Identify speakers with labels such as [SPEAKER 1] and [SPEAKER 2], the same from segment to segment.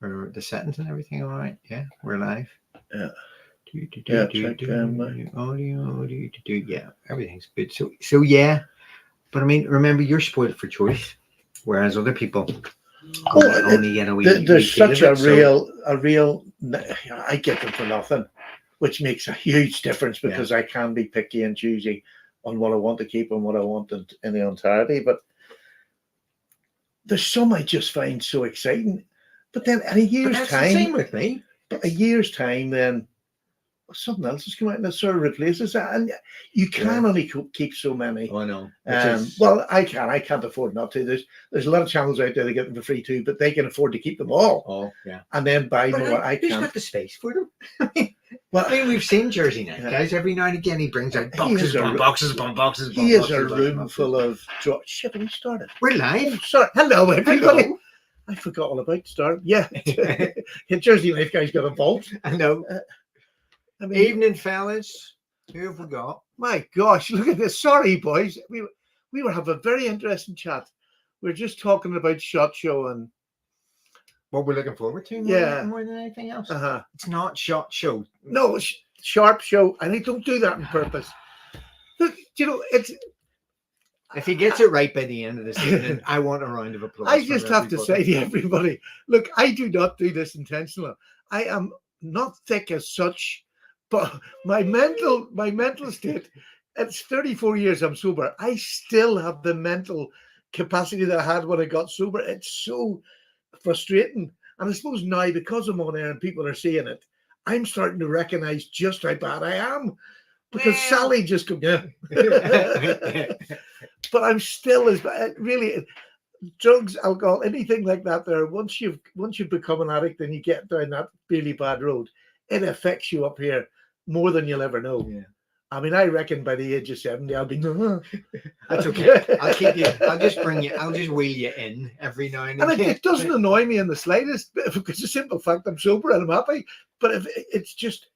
[SPEAKER 1] Are the settings and everything all right? Yeah, we're live.
[SPEAKER 2] Yeah.
[SPEAKER 1] Audio. Yeah, everything's good. So yeah, but I mean, remember, you're spoiled for choice, whereas other people only get a wee.
[SPEAKER 2] There's such a real. I get them for nothing, which makes a huge difference because I can be picky and choosy on what I want to keep and what I want in the entirety. But there's some I just find so exciting. But then in a year's time,
[SPEAKER 1] the same with me.
[SPEAKER 2] A year's time, then something else has come out and it sort of replaces that, and you can only keep so many.
[SPEAKER 1] Oh, I know.
[SPEAKER 2] Well, I can't afford not to. There's a lot of channels out there that get them for free too, but they can afford to keep them all.
[SPEAKER 1] Oh, yeah.
[SPEAKER 2] And then buy more. I
[SPEAKER 1] can't. Who's got the space for them? I mean, we've seen Jersey Night guys. Every now and again, he brings out boxes upon boxes.
[SPEAKER 2] He is a room full of shit. Have you started?
[SPEAKER 1] We're live.
[SPEAKER 2] Oh, sorry. Hello, everybody. Hello. I forgot all about start. Yeah, Jersey Life guys got a vault.
[SPEAKER 1] I know. I mean, evening, fellas. Who have we got?
[SPEAKER 2] My gosh, look at this. Sorry, boys. We were having a very interesting chat. We're just talking about SHOT Show and
[SPEAKER 1] what we're looking forward to. More than anything else. It's not SHOT Show.
[SPEAKER 2] No, Sharp Show, and I don't do that on purpose. Look, it's.
[SPEAKER 1] If he gets it right by the end of this evening, I want a round of applause.
[SPEAKER 2] I just have to say to everybody, look, I do not do this intentionally. I am not thick as such, but my mental state, it's 34 years I'm sober. I still have the mental capacity that I had when I got sober. It's so frustrating. And I suppose now, because I'm on air and people are seeing it, I'm starting to recognize just how bad I am. Because Sally just goes, but I'm still as bad. Really, drugs, alcohol, anything like that. There, once you've become an addict and you get down that really bad road, it affects you up here more than you'll ever know.
[SPEAKER 1] Yeah.
[SPEAKER 2] I mean, I reckon by the age of 70, I'll be.
[SPEAKER 1] That's okay. I'll keep you. I'll just bring you. I'll just wheel you in every now and again.
[SPEAKER 2] And it doesn't annoy me in the slightest because the simple fact I'm sober and I'm happy. But if it's just.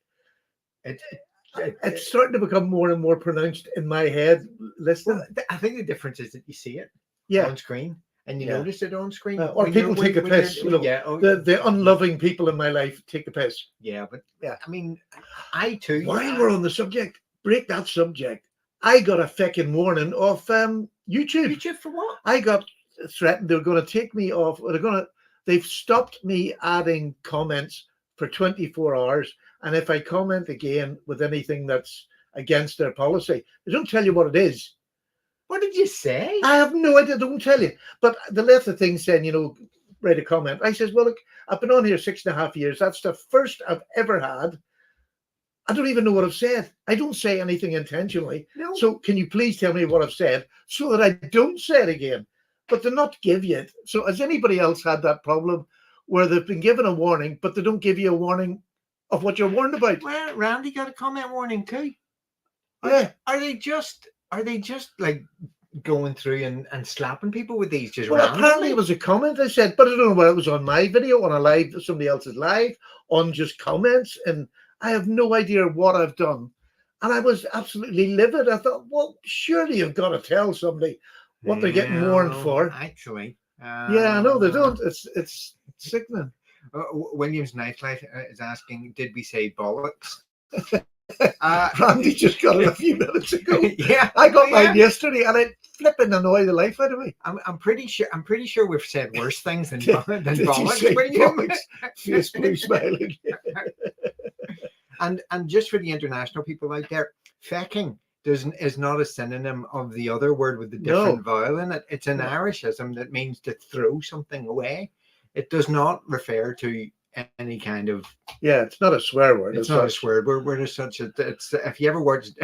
[SPEAKER 2] It's starting to become more and more pronounced in my head. Listen,
[SPEAKER 1] I think the difference is that you see it on screen and you notice it on screen.
[SPEAKER 2] Or people take a piss. The unloving people in my life take the piss.
[SPEAKER 1] Yeah, but I mean, I too.
[SPEAKER 2] While we're on the subject, break that subject. I got a feckin' warning off YouTube.
[SPEAKER 1] YouTube for what?
[SPEAKER 2] I got threatened. They're going to take me off. They've stopped me adding comments for 24 hours. And if I comment again with anything that's against their policy, they don't tell you what it is.
[SPEAKER 1] What did you say?
[SPEAKER 2] I have no idea. They don't tell you. But they left the thing saying, write a comment. I says, well, look, I've been on here 6.5 years. That's the first I've ever had. I don't even know what I've said. I don't say anything intentionally. No. So can you please tell me what I've said so that I don't say it again? But they're not give you it. So has anybody else had that problem where they've been given a warning, but they don't give you a warning of what you're warned about?
[SPEAKER 1] Well, Randy got a comment warning too.
[SPEAKER 2] Yeah.
[SPEAKER 1] Are they just like going through and slapping people with these just
[SPEAKER 2] randomly? Apparently it was a comment I said, but I don't know whether it was on my video, on a live, somebody else's live, on just comments, and I have no idea what I've done. And I was absolutely livid. I thought, well, surely you've got to tell somebody what they're getting warned for.
[SPEAKER 1] Actually.
[SPEAKER 2] Yeah, I know they don't. It's sickening.
[SPEAKER 1] Williams Nightlight is asking, did we say bollocks?
[SPEAKER 2] Randy just got it a few minutes ago.
[SPEAKER 1] Yeah,
[SPEAKER 2] I got mine yesterday, and it flipping annoyed the life out of me.
[SPEAKER 1] I'm pretty sure we've said worse things than bollocks.
[SPEAKER 2] Face blue smiling.
[SPEAKER 1] And just for the international people out there, fecking is not a synonym of the other word with the different vowel in it. It's an Irishism that means to throw something away. It does not refer to any kind of
[SPEAKER 2] it's not a swear word.
[SPEAKER 1] It's not a swear word. We're just such a. It's if you ever worked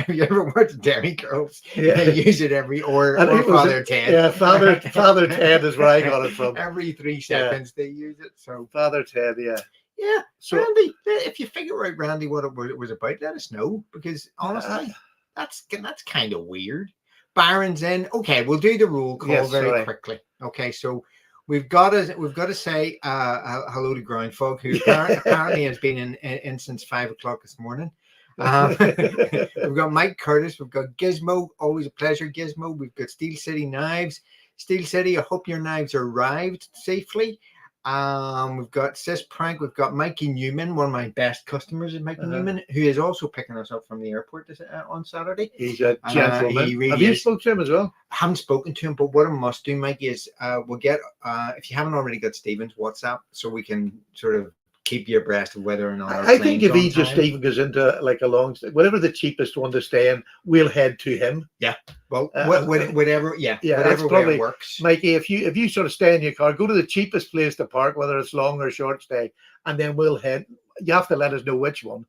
[SPEAKER 1] Dairy Girls, they use it or Father Ted.
[SPEAKER 2] Yeah, Father Ted is where I got it from.
[SPEAKER 1] Every 3 seconds they use it. So
[SPEAKER 2] Father Ted, yeah.
[SPEAKER 1] So Randy, if you figure out Randy what it was about, let us know, because honestly, that's kind of weird. Byron's in. Okay, we'll do the roll call very quickly. Okay, so. We've got to say hello to Groundfog, who apparently has been in since 5 o'clock this morning. We've got Mike Curtis. We've got Gizmo. Always a pleasure, Gizmo. We've got Steel City Knives. Steel City, I hope your knives arrived safely. We've got Sis Prank. We've got Mikey Newman, one of my best customers is Mikey Newman, who is also picking us up from the airport on Saturday.
[SPEAKER 2] He's a gentleman.
[SPEAKER 1] He really
[SPEAKER 2] Have you
[SPEAKER 1] is.
[SPEAKER 2] spoken to him as well?
[SPEAKER 1] I haven't spoken to him, but what I must do, Mikey, is we'll get, if you haven't already got Stephen's WhatsApp, so we can sort of keep you abreast of whether or not
[SPEAKER 2] I think if he just even goes into like a long, whatever the cheapest one to stay in, we'll head to him.
[SPEAKER 1] Yeah. Well, whatever. Yeah. Whatever
[SPEAKER 2] probably
[SPEAKER 1] works.
[SPEAKER 2] Mikey, if you sort of stay in your car, go to the cheapest place to park, whether it's long or short stay, and then we'll head. You have to let us know which one.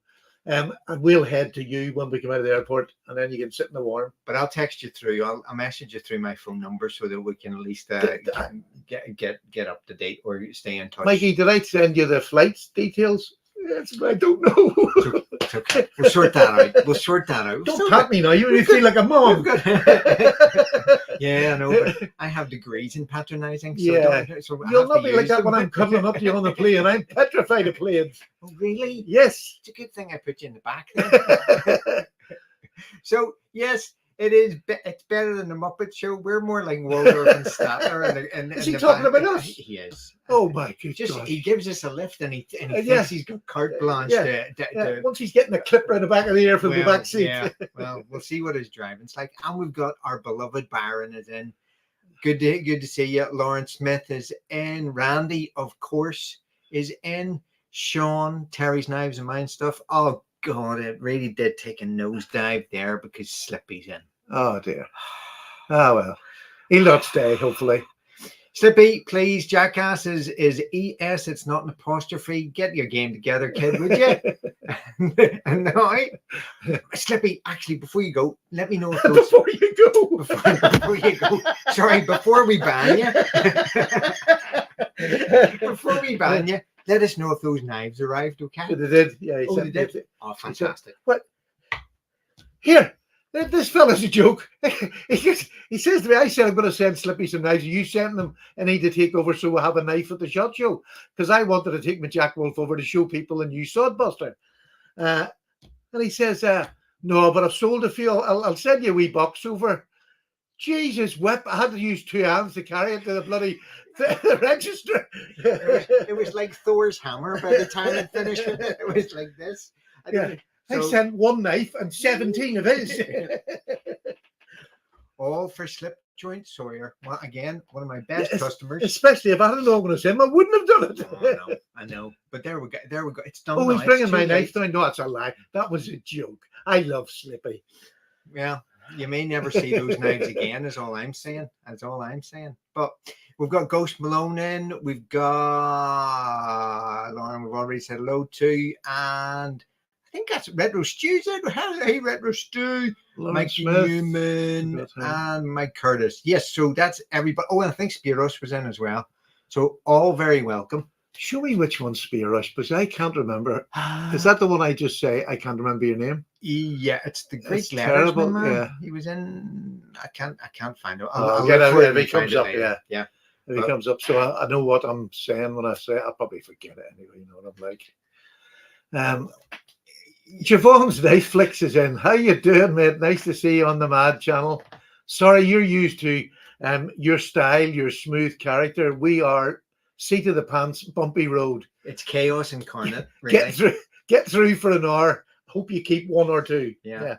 [SPEAKER 2] And we'll head to you when we come out of the airport, and then you can sit in the warm.
[SPEAKER 1] But I'll text you through. I'll message you through my phone number so that we can at least get up to date or stay in touch.
[SPEAKER 2] Mikey, did I send you the flights details? Yes, I don't know.
[SPEAKER 1] It's okay. We'll sort that out.
[SPEAKER 2] Don't pat me now. You feel like a mom.
[SPEAKER 1] Yeah, I know, but I have degrees in patronizing. So so
[SPEAKER 2] you'll not be like that when I'm cuddling up to you on the plane. I'm petrified of planes.
[SPEAKER 1] Oh, really?
[SPEAKER 2] Yes.
[SPEAKER 1] It's a good thing I put you in the back then. So, yes, it is. It's better than the Muppet Show. We're more like Waldorf and Statler.
[SPEAKER 2] Is he talking about us?
[SPEAKER 1] He is.
[SPEAKER 2] Oh my goodness!
[SPEAKER 1] He gives us a lift, and he thinks he's got carte blanche.
[SPEAKER 2] Once he's getting the clip right the back of the ear from the back seat.
[SPEAKER 1] Yeah. Well, we'll see what his driving's like. And we've got our beloved Byron is in. Good to see you. Lauren Smith is in. Randy, of course, is in. Sean, Terry's Knives and Mine Stuff. Oh God, it really did take a nosedive there because Slippy's in.
[SPEAKER 2] Oh dear. Oh well, he'll not stay. Hopefully.
[SPEAKER 1] Slippy, please. Jackass is ES. It's not an apostrophe. Get your game together, kid, would you? And now, Slippy, actually, before you go, let me know if those...
[SPEAKER 2] Before you go.
[SPEAKER 1] Before you go. Sorry, before we ban you. Before we ban you, let us know if those knives arrived, okay?
[SPEAKER 2] They did. Yeah,
[SPEAKER 1] they did. Oh, fantastic.
[SPEAKER 2] What? Here. This fella's a joke. He says to me, I said I'm going to send Slippy some knives. You sent them and he to take over so we'll have a knife at the SHOT Show. Because I wanted to take my Jack Wolf over to show people a new Sodbuster. And he says, no, but I've sold a few. I'll send you a wee box over. Jesus whip. I had to use 2 hands to carry it to the bloody register.
[SPEAKER 1] It was like Thor's hammer by the time it finished with it. It was like this.
[SPEAKER 2] I sent 1 knife and 17 of his.
[SPEAKER 1] All for Slip Joint Sawyer. Well, again, one of my best customers.
[SPEAKER 2] Especially if I had known what him, I wouldn't have done it.
[SPEAKER 1] Oh, I know. But there we go. It's done.
[SPEAKER 2] Oh, he's bringing my knife down. No, that's a lie. That was a joke. I love Slippy.
[SPEAKER 1] Well, you may never see those knives again, is all I'm saying. But we've got Ghost Malone in. We've got Lauren, we've already said hello to. And I think that's Retro Stew's in. Hey, Retro Stew. Mike Newman and Mike Curtis. Yes, so that's everybody. Oh, and I think Spiros was in as well. So all very welcome.
[SPEAKER 2] Show me which one's Spiros, because I can't remember. Is that the one I just say? I can't remember your name.
[SPEAKER 1] Yeah, it's the Great
[SPEAKER 2] Terrible.
[SPEAKER 1] Man.
[SPEAKER 2] Yeah,
[SPEAKER 1] he was in. I can't find it.
[SPEAKER 2] I'll get it if he comes up.
[SPEAKER 1] Yeah.
[SPEAKER 2] If he comes up, so I know what I'm saying when I say it. I'll probably forget it anyway. You know what I'm like. Javon's Knife Flicks is in. How you doing, mate? Nice to see you on the Mad channel. Sorry, you're used to your style, your smooth character. We are seat of the pants, bumpy road.
[SPEAKER 1] It's chaos incarnate. Really.
[SPEAKER 2] Get through for an hour. Hope you keep 1 or 2.
[SPEAKER 1] Yeah.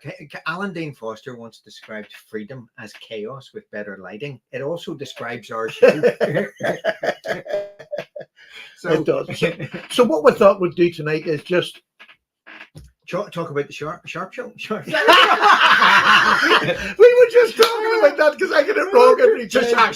[SPEAKER 1] Alan Dean Foster once described freedom as chaos with better lighting. It also describes our show.
[SPEAKER 2] So it does. So what we thought we'd do tonight is just
[SPEAKER 1] talk about the sharp show.
[SPEAKER 2] We were just talking about that because I get it wrong every time.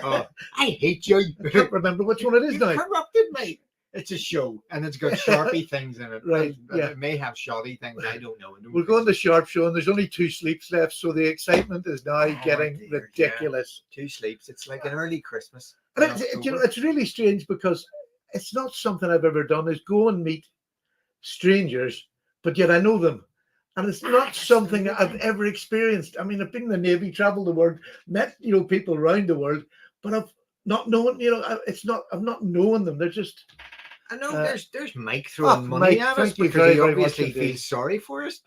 [SPEAKER 1] Oh, I hate you.
[SPEAKER 2] I can't remember which one it is now.
[SPEAKER 1] Corrupted me. It's a show and it's got sharpy things in it.
[SPEAKER 2] Right. Yeah.
[SPEAKER 1] It may have shoddy things. I don't know.
[SPEAKER 2] We're going to Sharp Show and there's only 2 sleeps left, so the excitement is now getting ridiculous.
[SPEAKER 1] Yeah. 2 sleeps. It's like an early Christmas.
[SPEAKER 2] And it's really strange because it's not something I've ever done, is go and meet strangers, but yet I know them. And it's not something I've ever experienced. I mean, I've been in the Navy, traveled the world, met, people around the world, but I've not known, I'm not knowing them. They're just...
[SPEAKER 1] I know there's Mike throwing money at us because he obviously feels sorry for us.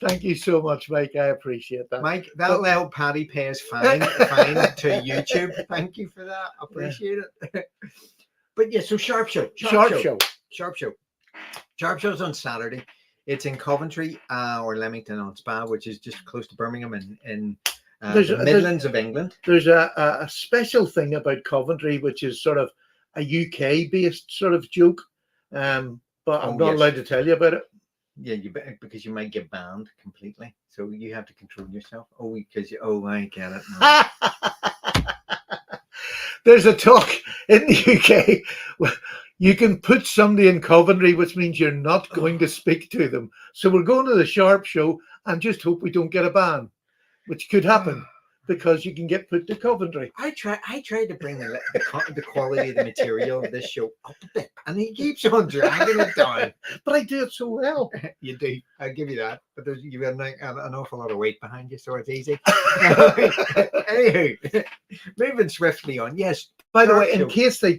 [SPEAKER 2] Thank you so much, Mike. I appreciate that.
[SPEAKER 1] Mike, that'll help Paddy pay his fine to YouTube. Thank you for that. I appreciate it. But yeah, so Sharp Show. Sharp Show's on Saturday. It's in Coventry or Leamington on Spa, which is just close to Birmingham in the Midlands of England.
[SPEAKER 2] There's a special thing about Coventry, which is sort of a UK-based sort of joke, but I'm not allowed to tell you about it.
[SPEAKER 1] Yeah, because you might get banned completely. So you have to control yourself. I get it now.
[SPEAKER 2] There's a talk in the UK. You can put somebody in Coventry, which means you're not going to speak to them. So we're going to the Sharp Show and just hope we don't get a ban, which could happen because you can get put to Coventry.
[SPEAKER 1] I tried to bring the quality of the material of this show up a bit, and he keeps on dragging it down.
[SPEAKER 2] But I do it so well.
[SPEAKER 1] You do. I'll give you that. But you've got an awful lot of weight behind you, so it's easy. Anywho, moving swiftly on. Yes.
[SPEAKER 2] By the way, in case I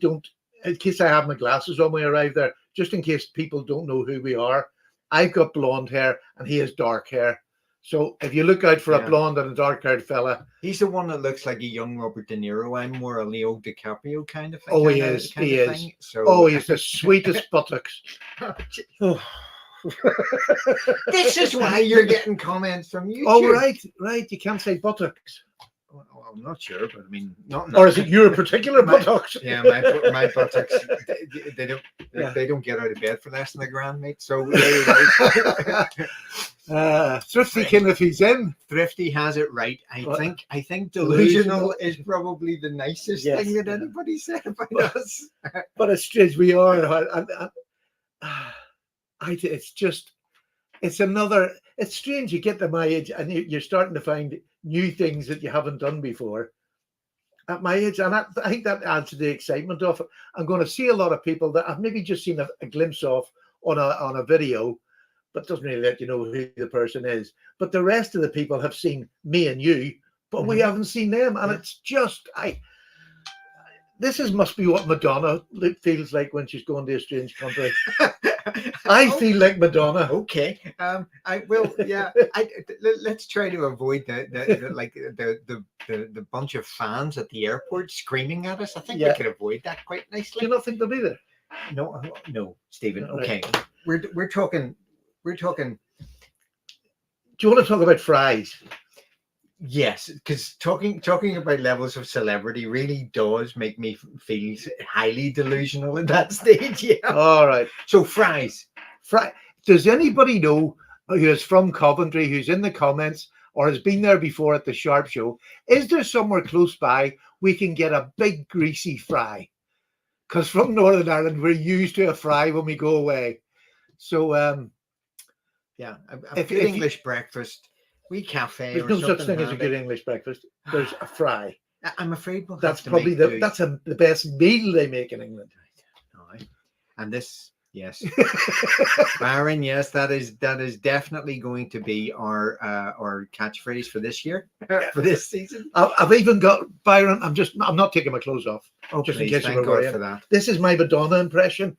[SPEAKER 2] have my glasses on when I arrive there, just in case people don't know who we are, I've got blonde hair and he has dark hair. So if you look out for a blonde and a dark-haired fella,
[SPEAKER 1] he's the one that looks like a young Robert De Niro. I'm more a Leo DiCaprio kind of thing.
[SPEAKER 2] Oh, he is. He is. So, he's the sweetest buttocks.
[SPEAKER 1] Oh. This is why you're getting comments from YouTube.
[SPEAKER 2] Oh, right. You can't say buttocks.
[SPEAKER 1] Well, I'm not sure, but I mean, not.
[SPEAKER 2] Or is it your particular buttocks?
[SPEAKER 1] Yeah, my buttocks. They don't get out of bed for less than $1,000, mate. So there you go.
[SPEAKER 2] Thrifty can if he's in.
[SPEAKER 1] Thrifty has it right. I think delusional is probably the nicest thing that anybody said about us.
[SPEAKER 2] But it's strange. We are. It's strange. You get to my age and you're starting to find new things that you haven't done before at my age, and I think that adds to the excitement of it. I'm going to see a lot of people that I've maybe just seen a glimpse of on a video, but doesn't really let you know who the person is. But the rest of the people have seen me and you, but we haven't seen them, and it's just must be what Madonna feels like when she's going to a strange country. I feel like Madonna.
[SPEAKER 1] Okay. I will. Yeah. Let's try to avoid the bunch of fans at the airport screaming at us. I think we could avoid that quite nicely.
[SPEAKER 2] Do you not think they'll be there?
[SPEAKER 1] No, Stephen. Okay. Right. We're talking. Do
[SPEAKER 2] you want to talk about fries?
[SPEAKER 1] Yes, because talking about levels of celebrity really does make me feel highly delusional at that stage. Yeah.
[SPEAKER 2] All right.
[SPEAKER 1] So fries.
[SPEAKER 2] Does anybody know who is from Coventry, who's in the comments or has been there before at the Sharp Show? Is there somewhere close by we can get a big greasy fry? Because from Northern Ireland, we're used to a fry when we go away. So,
[SPEAKER 1] a good English breakfast. Cafe.
[SPEAKER 2] There's no such thing as a good English breakfast. There's a fry.
[SPEAKER 1] I'm afraid
[SPEAKER 2] that's probably the best meal they make in England.
[SPEAKER 1] Right. And this, yes, Baron, yes, that is definitely going to be our catchphrase for this year, for this season.
[SPEAKER 2] I've even got Byron. I'm not taking my clothes off.
[SPEAKER 1] Just in case you were worried for that.
[SPEAKER 2] This is my Madonna impression.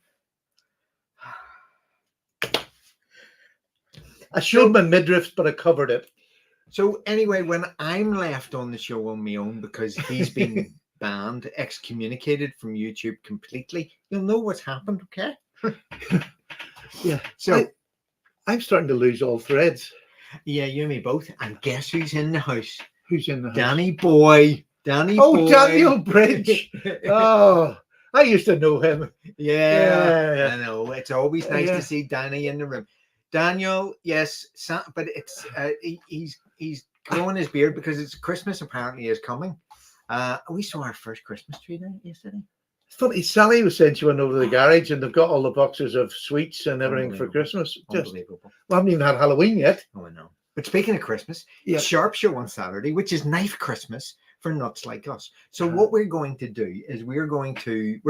[SPEAKER 2] I showed my midriff, but I covered it.
[SPEAKER 1] So anyway, when I'm left on the show on my own because he's been banned, excommunicated from YouTube completely, you'll know what's happened, okay?
[SPEAKER 2] Yeah. So I'm starting to lose all threads.
[SPEAKER 1] Yeah, you and me both. And guess who's in the house?
[SPEAKER 2] Who's in the house?
[SPEAKER 1] Danny boy.
[SPEAKER 2] Daniel Bridge. Oh, I used to know him.
[SPEAKER 1] Yeah. I know. It's always nice to see Danny in the room. Daniel, yes, but it's he's growing his beard because it's Christmas apparently is coming. We saw our first Christmas tree yesterday.
[SPEAKER 2] It's funny, Sally was saying she went over to the garage and they've got all the boxes of sweets and everything for Christmas.
[SPEAKER 1] Unbelievable.
[SPEAKER 2] We haven't even had Halloween yet.
[SPEAKER 1] Oh, I know. But speaking of Christmas, Sharp Show on Saturday, which is Knife Christmas for nuts like us. So what we're going to do is we're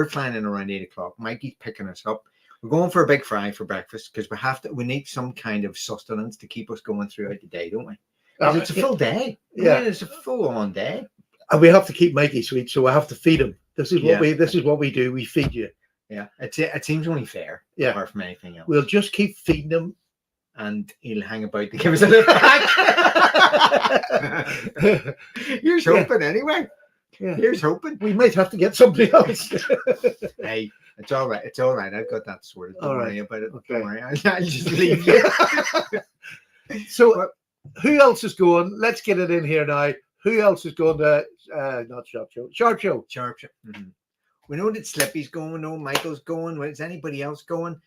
[SPEAKER 1] flying in around 8 o'clock. Mikey's picking us up. We're going for a big fry for breakfast because we need some kind of sustenance to keep us going throughout the day, don't we? It's a full day. Yeah, it's a full-on day.
[SPEAKER 2] And we have to keep Mikey sweet, so I have to feed him. This is what we do. We feed you.
[SPEAKER 1] Yeah, it seems only fair.
[SPEAKER 2] Yeah,
[SPEAKER 1] apart from anything else.
[SPEAKER 2] We'll just keep feeding him
[SPEAKER 1] and he'll hang about to give us a lift back. Here's hoping anyway.
[SPEAKER 2] Yeah.
[SPEAKER 1] Here's hoping.
[SPEAKER 2] We might have to get somebody else.
[SPEAKER 1] Hey, it's all right. It's all right. I've got that sorted. Don't worry about it.
[SPEAKER 2] Okay.
[SPEAKER 1] Don't worry. I'll just leave you.
[SPEAKER 2] So, who else is going? Let's get it in here now. Who else is going to not Sharp Show? Sharp Show.
[SPEAKER 1] Sharp Show. Mm-hmm. We know that Slippy's going. We know Michael's going. Is anybody else going?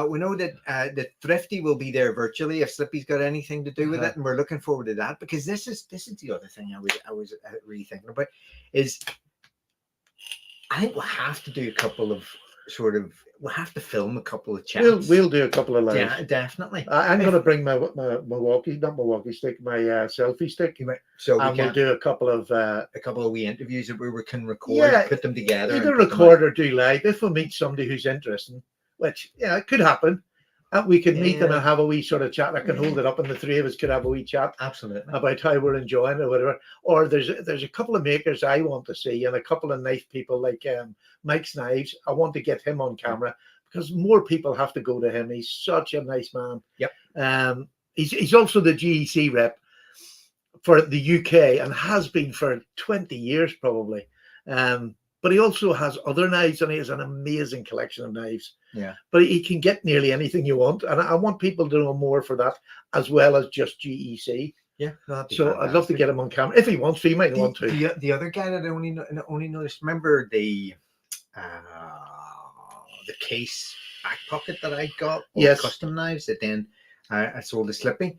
[SPEAKER 1] We know that the Thrifty will be there virtually if Slippy's got anything to do with it, and we're looking forward to that, because this is the other thing I was really thinking about is I think we'll have to do a couple of we'll have to film a couple of chats.
[SPEAKER 2] We'll do a couple of lives.
[SPEAKER 1] Yeah, definitely.
[SPEAKER 2] I'm going to bring my Milwaukee stick, my selfie stick.
[SPEAKER 1] So
[SPEAKER 2] we'll do a couple of
[SPEAKER 1] wee interviews that we can record, put them together.
[SPEAKER 2] Either record or do live if we meet somebody who's interesting, which it could happen. And we could meet them and have a wee sort of chat. I can hold it up, and the three of us could have a wee chat.
[SPEAKER 1] Absolutely.
[SPEAKER 2] About how we're enjoying it or whatever. Or there's a couple of makers I want to see, and a couple of knife people like Mike's Knives. I want to get him on camera because more people have to go to him. He's such a nice man.
[SPEAKER 1] Yep.
[SPEAKER 2] He's also the GEC rep for the UK and has been for 20 years probably. But he also has other knives, and he has an amazing collection of knives.
[SPEAKER 1] Yeah.
[SPEAKER 2] But he can get nearly anything you want. And I want people to know more for that, as well as just GEC.
[SPEAKER 1] Yeah. No,
[SPEAKER 2] so fantastic. I'd love to get him on camera. If he wants to, he might want to.
[SPEAKER 1] The other guy that I only noticed, remember the case back pocket that I got?
[SPEAKER 2] Yes.
[SPEAKER 1] Custom knives that then I sold to Slippy.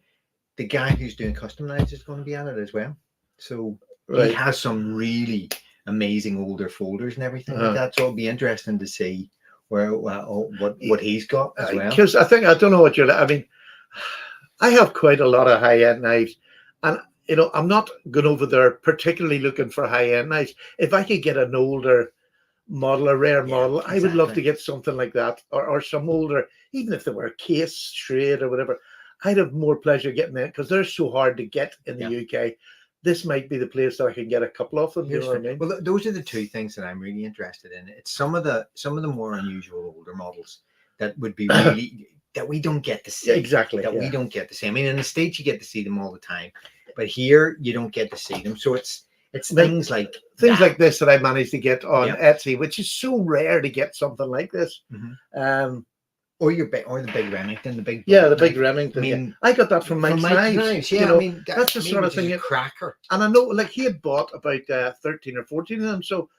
[SPEAKER 1] The guy who's doing custom knives is going to be at it as well. So he has some really amazing older folders and everything like that. So it'll be interesting to see what he's got as well.
[SPEAKER 2] Because I don't know what I mean, I have quite a lot of high-end knives, and I'm not going over there particularly looking for high-end knives. If I could get an older model, a rare model, exactly. I would love to get something like that, or some older, even if they were a case shred or whatever. I'd have more pleasure getting them because they're so hard to get in the UK. This might be the place that I can get a couple of them. You know what I mean?
[SPEAKER 1] Well, those are the two things that I'm really interested in. It's some of the more unusual older models that would be really that we don't get to see.
[SPEAKER 2] Exactly.
[SPEAKER 1] We don't get to see. I mean, in the States you get to see them all the time, but here you don't get to see them. So it's things like
[SPEAKER 2] this that I managed to get on Etsy, which is so rare to get something like this.
[SPEAKER 1] Mm-hmm. Or the big Remington, the big
[SPEAKER 2] big Remington. I mean, I got that from Mike's Knives.
[SPEAKER 1] Yeah, I mean
[SPEAKER 2] that's the sort of thing.
[SPEAKER 1] A cracker.
[SPEAKER 2] And I know, like he had bought about 13 or 14 of them. So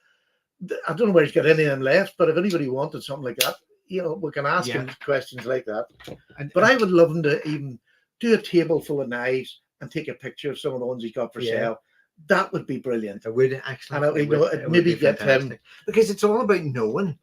[SPEAKER 2] I don't know where he's got any of them left. But if anybody wanted something like that, we can ask him questions like that. But I would love him to even do a table full of knives and take a picture of some of the ones he got for sale. That would be brilliant.
[SPEAKER 1] I would actually.
[SPEAKER 2] And maybe get him,
[SPEAKER 1] because it's all about knowing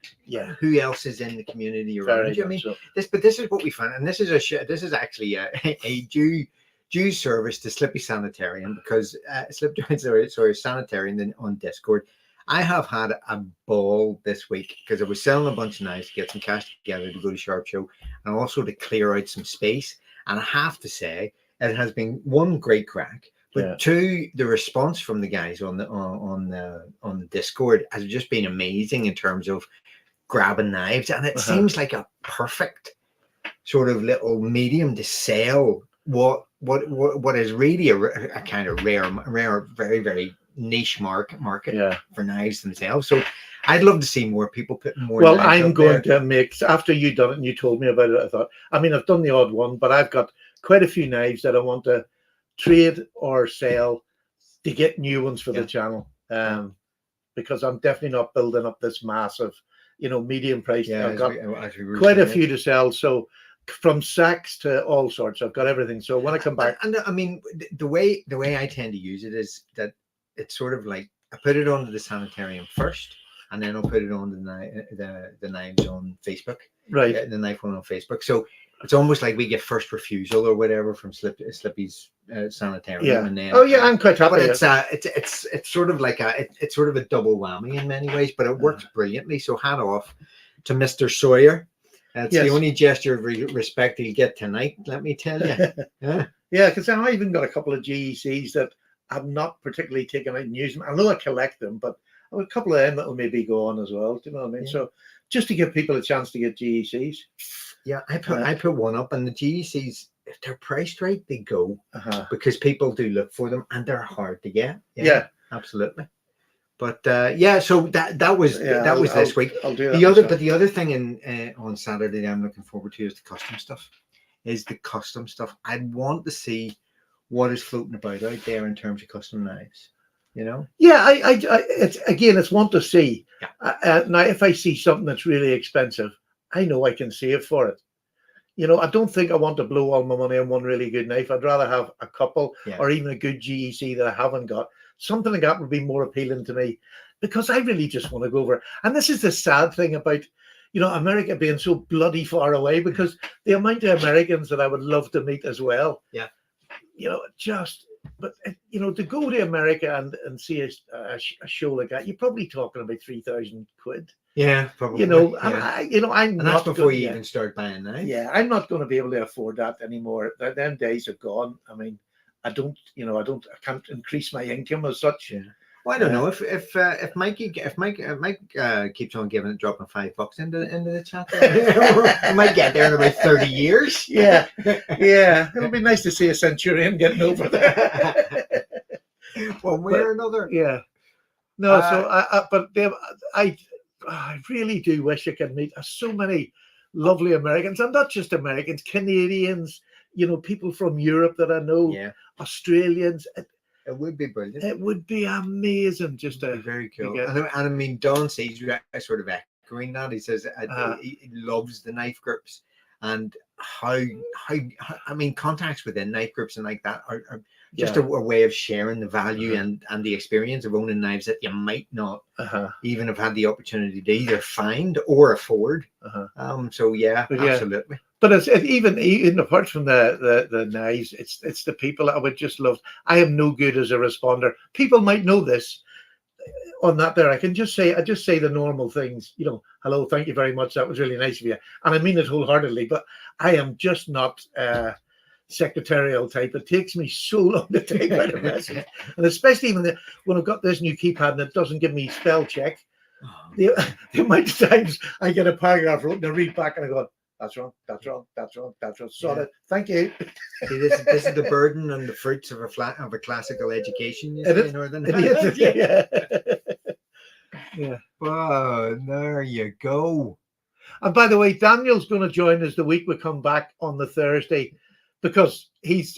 [SPEAKER 1] who else is in the community around you. I mean, this is what we found, and this is actually a due service to Slippy Sanitarium, because Sanitarium on Discord. I have had a ball this week because I was selling a bunch of knives to get some cash together to go to Sharp Show, and also to clear out some space. And I have to say, it has been one great crack. But two, the response from the guys on the Discord has just been amazing in terms of grabbing knives, and it seems like a perfect sort of little medium to sell what is really a kind of rare, very, very niche market for knives themselves. So I'd love to see more people putting more.
[SPEAKER 2] Well, I'm going to make, after you done it and you told me about it, I thought, I mean, I've done the odd one, but I've got quite a few knives that I want to trade or sell to get new ones for the channel, because I'm definitely not building up this massive, medium price. I've got quite a few to sell, so from sacks to all sorts, I've got everything. So when I come back,
[SPEAKER 1] and I mean, the way I tend to use it is that it's sort of like I put it onto the Sanitarium first, and then I'll put it on the knives on Facebook,
[SPEAKER 2] right?
[SPEAKER 1] The knife one on Facebook. So it's almost like we get first refusal or whatever from Slippy's Sanitarium, and then
[SPEAKER 2] I'm quite happy.
[SPEAKER 1] But it's sort of like it's sort of a double whammy in many ways, but it works brilliantly. So hat off to Mr. Sawyer. That's the only gesture of respect he'll get tonight, let me tell you.
[SPEAKER 2] Because I even got a couple of GECs that I've not particularly taken out and used them. I know I collect them, but I have a couple of them that will maybe go on as well. Do you know what I mean? So just to give people a chance to get GECs.
[SPEAKER 1] Yeah, I put one up, and the GECs if they're priced right, they go because people do look for them and they're hard to get. Yeah, absolutely. But yeah, so that was this week.
[SPEAKER 2] I'll do
[SPEAKER 1] that. But the other thing on Saturday I'm looking forward to is the custom stuff. I want to see what is floating about out there in terms of custom knives.
[SPEAKER 2] Yeah, it's one to see. Now, if I see something that's really expensive, I know I can save for it. I don't think I want to blow all my money on one really good knife. I'd rather have a couple or even a good GEC that I haven't got. Something like that would be more appealing to me because I really just want to go over. And this is the sad thing about, America being so bloody far away, because the amount of Americans that I would love to meet as well.
[SPEAKER 1] Yeah.
[SPEAKER 2] But to go to America and see a show like that, you're probably talking about 3,000 quid.
[SPEAKER 1] Yeah, probably.
[SPEAKER 2] I'm
[SPEAKER 1] and that's before you even start buying knives.
[SPEAKER 2] Yeah, I'm not going to be able to afford that anymore. Them days are gone. I mean, I can't increase my income as such.
[SPEAKER 1] Yeah. Well, I don't know if Mike keeps on dropping $5 into the chat, I might get there in about 30 years.
[SPEAKER 2] Yeah, it'll be nice to see a Centurion getting over there.
[SPEAKER 1] One way or another.
[SPEAKER 2] Yeah. No, I really do wish I could meet so many lovely Americans, and not just Americans, Canadians, people from Europe that I know, Australians.
[SPEAKER 1] It would be brilliant.
[SPEAKER 2] It would be amazing. Just
[SPEAKER 1] be very cool. And I mean, Don sees sort of echoing that. He says he loves the knife groups, and how I mean, contacts within knife groups and like that are just a way of sharing the value and the experience of owning knives that you might not even have had the opportunity to either find or afford. So yeah, absolutely.
[SPEAKER 2] But it's even apart from the knives, it's the people I would just love. I am no good as a responder. People might know this on that there. I just say the normal things, hello, thank you very much. That was really nice of you. And I mean it wholeheartedly, but I am just not secretarial type. It takes me so long to type out a message. And especially when I've got this new keypad and it doesn't give me spell check, the amount of times I get a paragraph wrote and I read back and I go, that's wrong. Solid. Thank you.
[SPEAKER 1] See, this is the burden and the fruits of a classical education. You say, Northern.
[SPEAKER 2] Yeah.
[SPEAKER 1] Oh, there you go.
[SPEAKER 2] And by the way, Daniel's going to join us the week we come back on the Thursday, because he's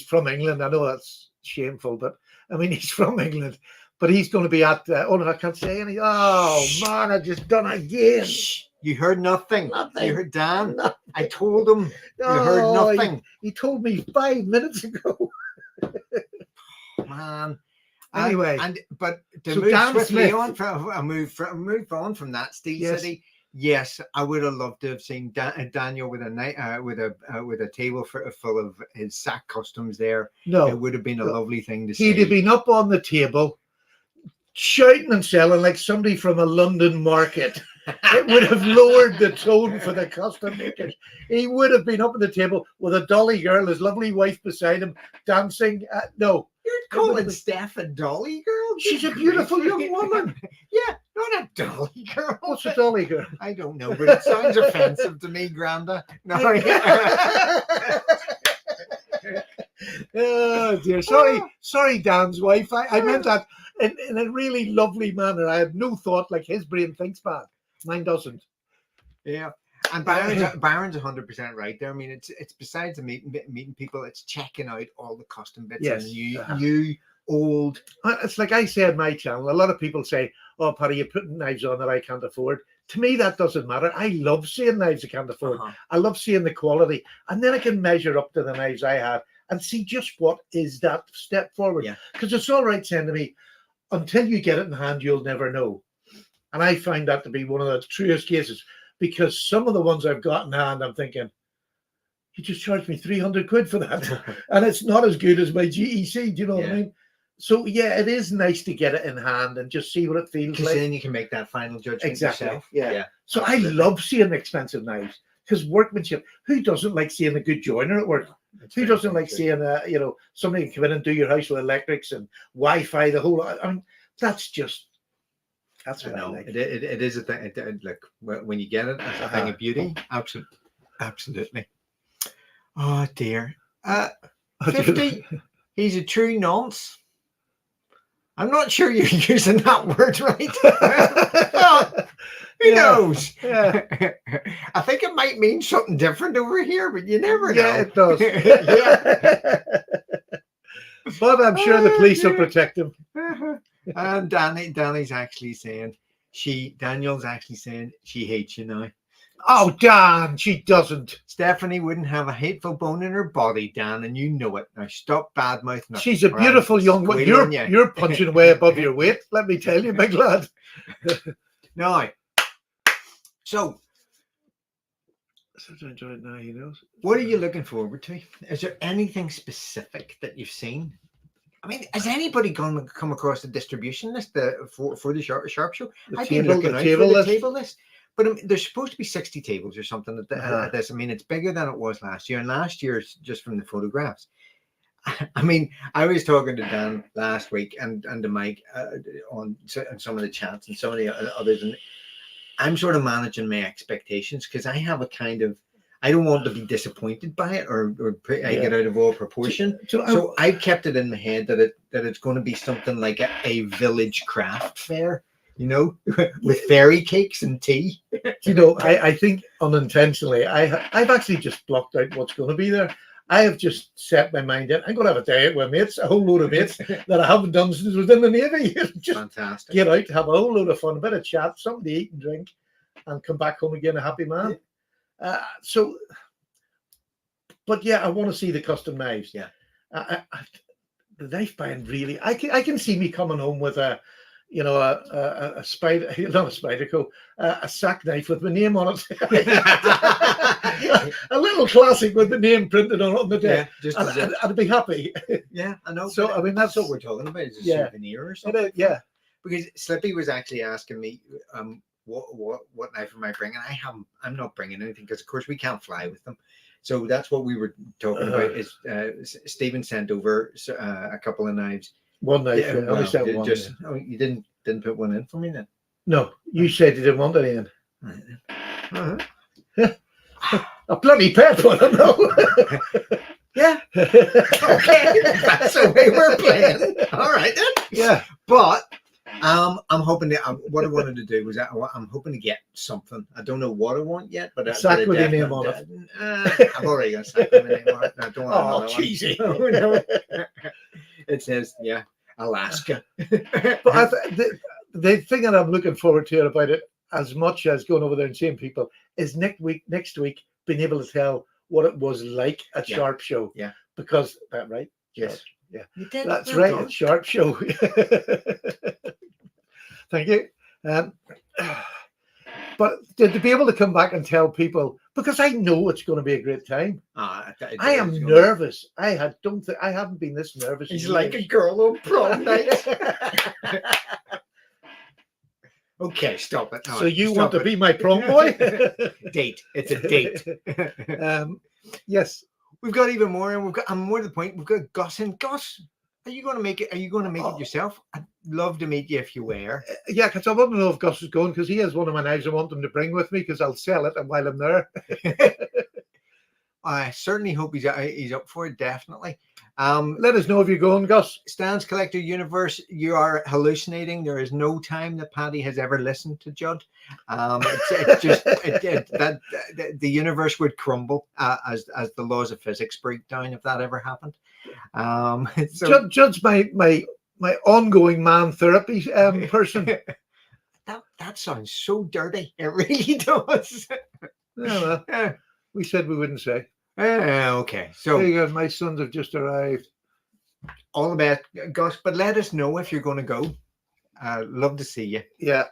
[SPEAKER 2] from England. I know that's shameful, but I mean, he's from England. But he's going to be at. I can't say anything. Oh man, I just done it again.
[SPEAKER 1] You heard nothing. You heard Dan.
[SPEAKER 2] Nothing.
[SPEAKER 1] I told him. You heard nothing.
[SPEAKER 2] He told me 5 minutes ago.
[SPEAKER 1] Man.
[SPEAKER 2] Anyway,
[SPEAKER 1] but to move swiftly on move on from that, Steel City. Yes, I would have loved to have seen Daniel with a table full of his sack customs there.
[SPEAKER 2] No,
[SPEAKER 1] it would have been a lovely thing to see.
[SPEAKER 2] He'd have been up on the table, shouting and selling like somebody from a London market. It would have lowered the tone for the custom makers. He would have been up on the table with a dolly girl, his lovely wife beside him, dancing. No.
[SPEAKER 1] You're calling Steph a dolly girl?
[SPEAKER 2] She's a beautiful young woman.
[SPEAKER 1] Yeah, not a dolly girl.
[SPEAKER 2] What's a dolly girl?
[SPEAKER 1] I don't know, but it sounds offensive to me, Granda. No.
[SPEAKER 2] Oh dear. Sorry, Dan's wife. I meant that in a really lovely manner. I had no thought like his brain thinks bad. Mine doesn't.
[SPEAKER 1] Yeah. And Byron's 100% right there. I mean, it's besides the meeting people, it's checking out all the custom bits.
[SPEAKER 2] Yes.
[SPEAKER 1] And new, old.
[SPEAKER 2] It's like I say on my channel, a lot of people say, oh, Paddy, you're putting knives on that I can't afford. To me, that doesn't matter. I love seeing knives I can't afford. I love seeing the quality. And then I can measure up to the knives I have and see just what is that step forward. Because it's all right saying to me, until you get it in hand, you'll never know. And I find that to be one of the truest cases. Because some of the ones I've got in hand, I'm thinking, you just charged me 300 quid for that. And it's not as good as my GEC. Do you know what I mean? So, yeah, it is nice to get it in hand and just see what it feels like.
[SPEAKER 1] Because then you can make that final judgment yourself.
[SPEAKER 2] Yeah. So absolutely. I love seeing expensive knives because workmanship. Who doesn't like seeing a good joiner at work? Who doesn't like seeing, somebody come in and do your house with electrics and Wi-Fi, the whole lot? I mean, that's what I like.
[SPEAKER 1] It is a thing. Like when you get it, it's a thing of beauty. Absolutely. Oh dear. 50. He's a true nonce. I'm not sure you're using that word right. Well, who knows?
[SPEAKER 2] Yeah.
[SPEAKER 1] I think it might mean something different over here, but you never know.
[SPEAKER 2] Yeah, it does.
[SPEAKER 1] Yeah.
[SPEAKER 2] But I'm sure the police will protect him.
[SPEAKER 1] And Daniel's actually saying she hates you now.
[SPEAKER 2] Oh, Dan, she doesn't.
[SPEAKER 1] Stephanie wouldn't have a hateful bone in her body, Dan, and you know it. Now stop bad mouthing her.
[SPEAKER 2] She's a beautiful young woman. You're punching way above your weight, let me tell you, big lad.
[SPEAKER 1] Now, so
[SPEAKER 2] I enjoy it now, he knows.
[SPEAKER 1] What are you looking forward to? Is there anything specific that you've seen? I mean, has anybody come across the distribution list for the Sharp Show? I've been looking out for the table list. But there's supposed to be 60 tables or something at this. I mean, it's bigger than it was last year. And last year's just from the photographs. I mean, I was talking to Dan last week and to Mike on some of the chats and some of the others. And I'm sort of managing my expectations because I have a kind of, I don't want to be disappointed by it or I get out of all proportion. So I've kept it in my head that it's going to be something like a village craft fair. You know, with fairy cakes and tea.
[SPEAKER 2] You know, I think unintentionally, I've actually just blocked out what's going to be there. I have just set my mind in. I'm going to have a day out with mates, a whole load of mates that I haven't done since I was in the Navy. Just
[SPEAKER 1] fantastic.
[SPEAKER 2] Get out, have a whole load of fun, a bit of chat, something to eat and drink, and come back home again a happy man. But yeah, I want to see the custom knives.
[SPEAKER 1] Yeah,
[SPEAKER 2] the knife buying really. I can see me coming home with a spider, not a Spyderco, a sack knife with my name on it. A little classic with the name printed on it on the day. Yeah, I'd be happy.
[SPEAKER 1] Yeah, I know.
[SPEAKER 2] So, I mean, that's
[SPEAKER 1] what we're talking about, is a souvenir or something.
[SPEAKER 2] Yeah.
[SPEAKER 1] Because Slippy was actually asking me what knife am I bringing? I'm not bringing anything because, of course, we can't fly with them. So that's what we were talking about. Is Stephen sent over a couple of knives.
[SPEAKER 2] One knife. Yeah, only sent one.
[SPEAKER 1] Oh, you didn't put one in for me then?
[SPEAKER 2] No, you said you didn't want any in. A bloody pep one, no.
[SPEAKER 1] Yeah. Okay. That's the way we're playing. All right then.
[SPEAKER 2] Yeah.
[SPEAKER 1] But I'm hoping that what I wanted to do was I'm hoping to get something. I don't know what I want yet, but
[SPEAKER 2] sack with your name on it.
[SPEAKER 1] I've already got a sack with my name on it. No, don't want
[SPEAKER 2] cheesy.
[SPEAKER 1] No. It says, Alaska.
[SPEAKER 2] But the thing that I'm looking forward to about it, as much as going over there and seeing people, is next week being able to tell what it was like at Sharp Show.
[SPEAKER 1] Yeah.
[SPEAKER 2] Because that right?
[SPEAKER 1] Yes.
[SPEAKER 2] Yeah.
[SPEAKER 1] You did.
[SPEAKER 2] That's right. At Sharp Show. Thank you. But to be able to come back and tell people, because I know it's going to be a great time. I am nervous. I haven't been this nervous.
[SPEAKER 1] He's like a girl on prom night. Okay, stop it.
[SPEAKER 2] So you want to be my prom boy?
[SPEAKER 1] Date. It's a date.
[SPEAKER 2] Yes.
[SPEAKER 1] We've got even more, and I'm more to the point. We've got Gus and Gus. Are you going to make it? Are you going to make it yourself? I'd love to meet you if you were.
[SPEAKER 2] Yeah, because I want to know if Gus is going, because he has one of my knives I want him to bring with me, because I'll sell it while I'm there.
[SPEAKER 1] I certainly hope he's up for it, definitely.
[SPEAKER 2] Let us know if you're going, Gus.
[SPEAKER 1] Stan's Collector Universe, you are hallucinating. There is no time that Paddy has ever listened to Judd. It's just that the universe would crumble as the laws of physics break down if that ever happened. So
[SPEAKER 2] Judd's my ongoing man therapy person.
[SPEAKER 1] That sounds so dirty. It really does.
[SPEAKER 2] Yeah. We said we wouldn't say.
[SPEAKER 1] Okay. So
[SPEAKER 2] there you go. My sons have just arrived.
[SPEAKER 1] All the best, Gus. But let us know if you're going to go. Love to see you.
[SPEAKER 2] Yeah.